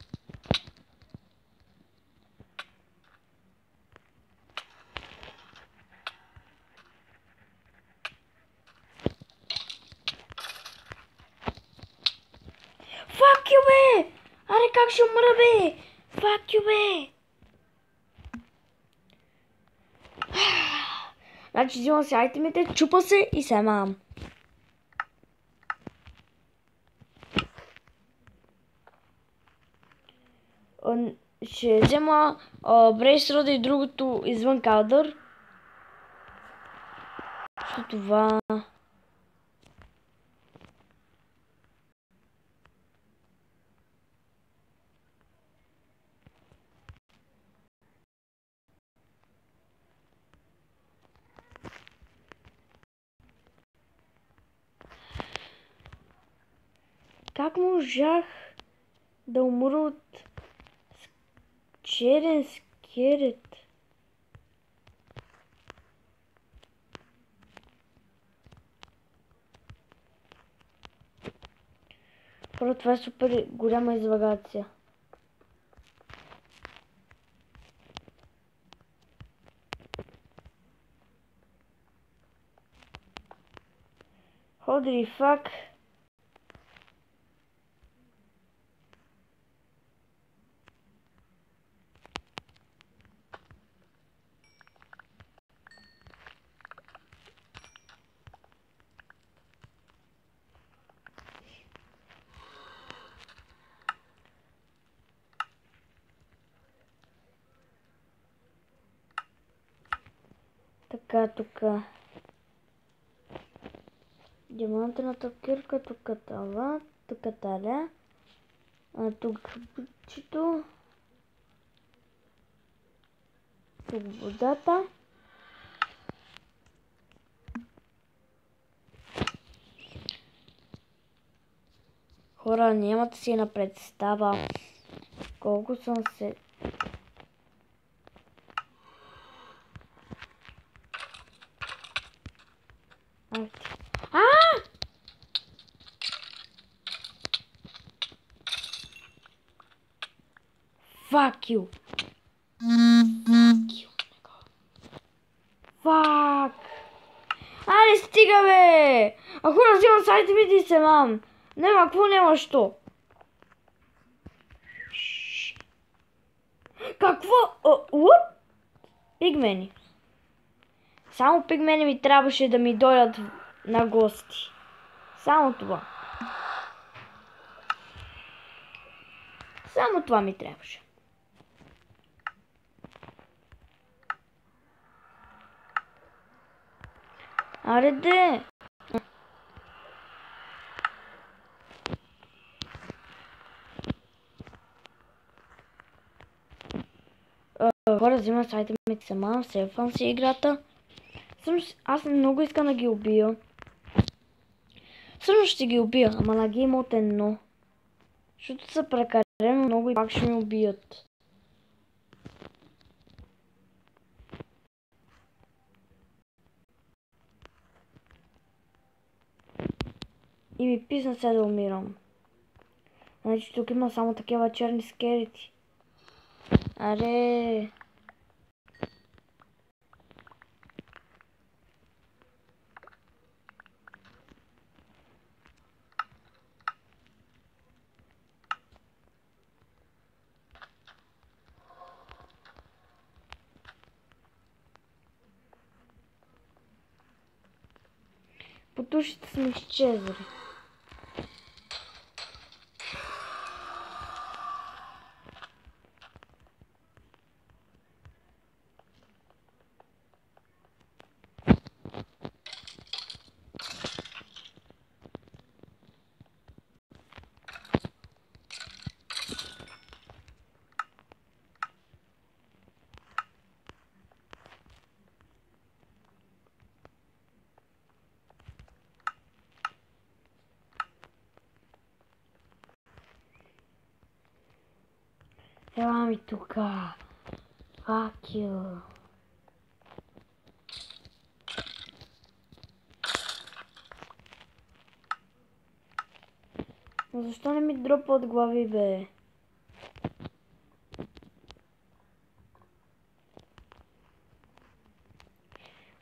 Fuck you бе! Аре как ще умра бе? Fuck you бе! Значи взимам си айтемите, чупа се и се мам. Ще взема брейсрода и другото извън кадър. Що това? Как можах да умра от черен скелет? Първо, това е супер голяма излагация. Holy fuck. Така, тук. Диамантената кирка, тук тала, тук таля. Тук бучето. Тук водата. Хора, нямате си на представа колко съм се... Fuck you! Fuck you! Fuck! Аре, стига бе! А хора, взимам сайта ми и се мам! Нема, какво няма що? Какво? What? Пигмени. Само пигмени ми трябваше да ми дойдат на гости. Само това. Само това ми трябваше. Аре де! Хора, взимам сайта ми сама, сейфвам си играта. Всъщност, аз много искам да ги убия. Всъщност ще ги убия, ама на геймот едно. Защото са прекалено много и пак ще ми убият. И ми писна се да умирам. Значи тук има само такива черни скелети. Аре... Потушите сме изчезли. Ела ми тука. Fuck you. Но защо не ми дропа от глави, бе?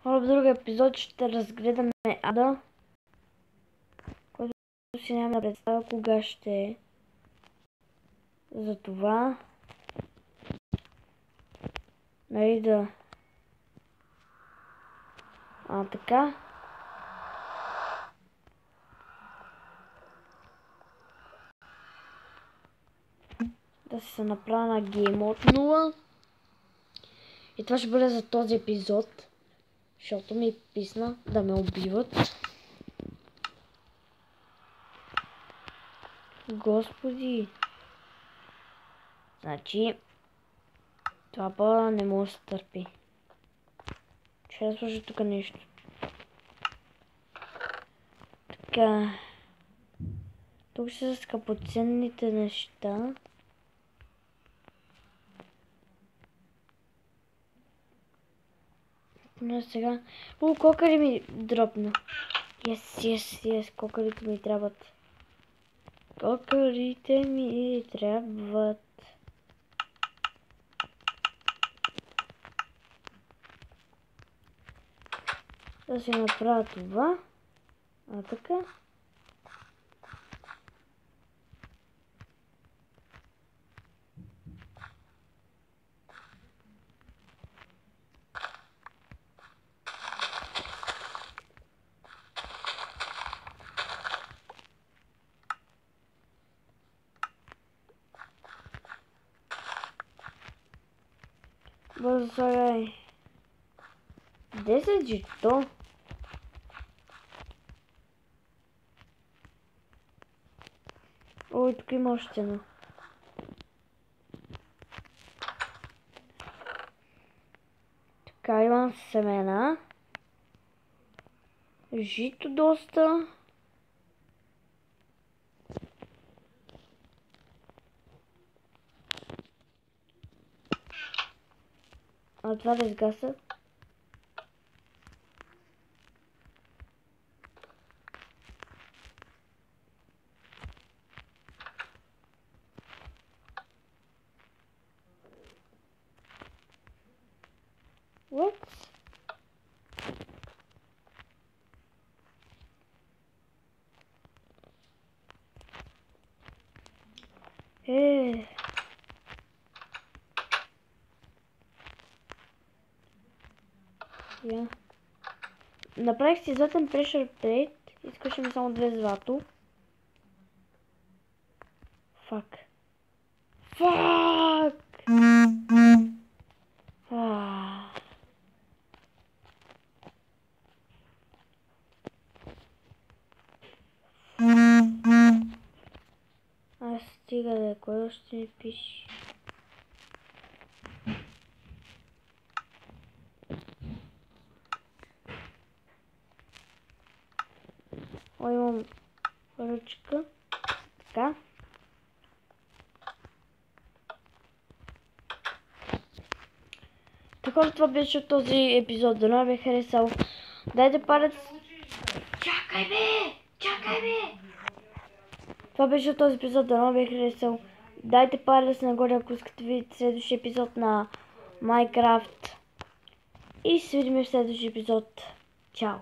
В друг епизод ще разгледаме ада, който си няма да представя кога ще е. Затова нали да... така. Да се направя на Game от 0. И това ще бъде за този епизод. Защото ми писна да ме убиват. Господи. Значи... това па не може да се търпи. Ще да сложа тук нещо. Така. Тук ще са скъпоценните неща. Но сега... кокари ми дропна. Yes, кокарите ми трябват. Кокарите ми трябват. Да си направя това. Така. Бързай. 10 жито. Ой, тук има още едно. Така, имам семена. Жито доста. А това да изгаса. What? Я. Направих си златен pressure plate. Искаше ми само 2 злато. Фак. Фак! Стига да, кой още ми пише? О, имам ръчка. Така. Така, това беше този епизод. Дано ви е харесал. Дайте палец. Чакай бе! Чакай бе! Това беше този епизод. Дано ви е харесал. Дайте палец нагоре, ако искате да видите следващия епизод на Minecraft. И се видим в следващия епизод. Чао!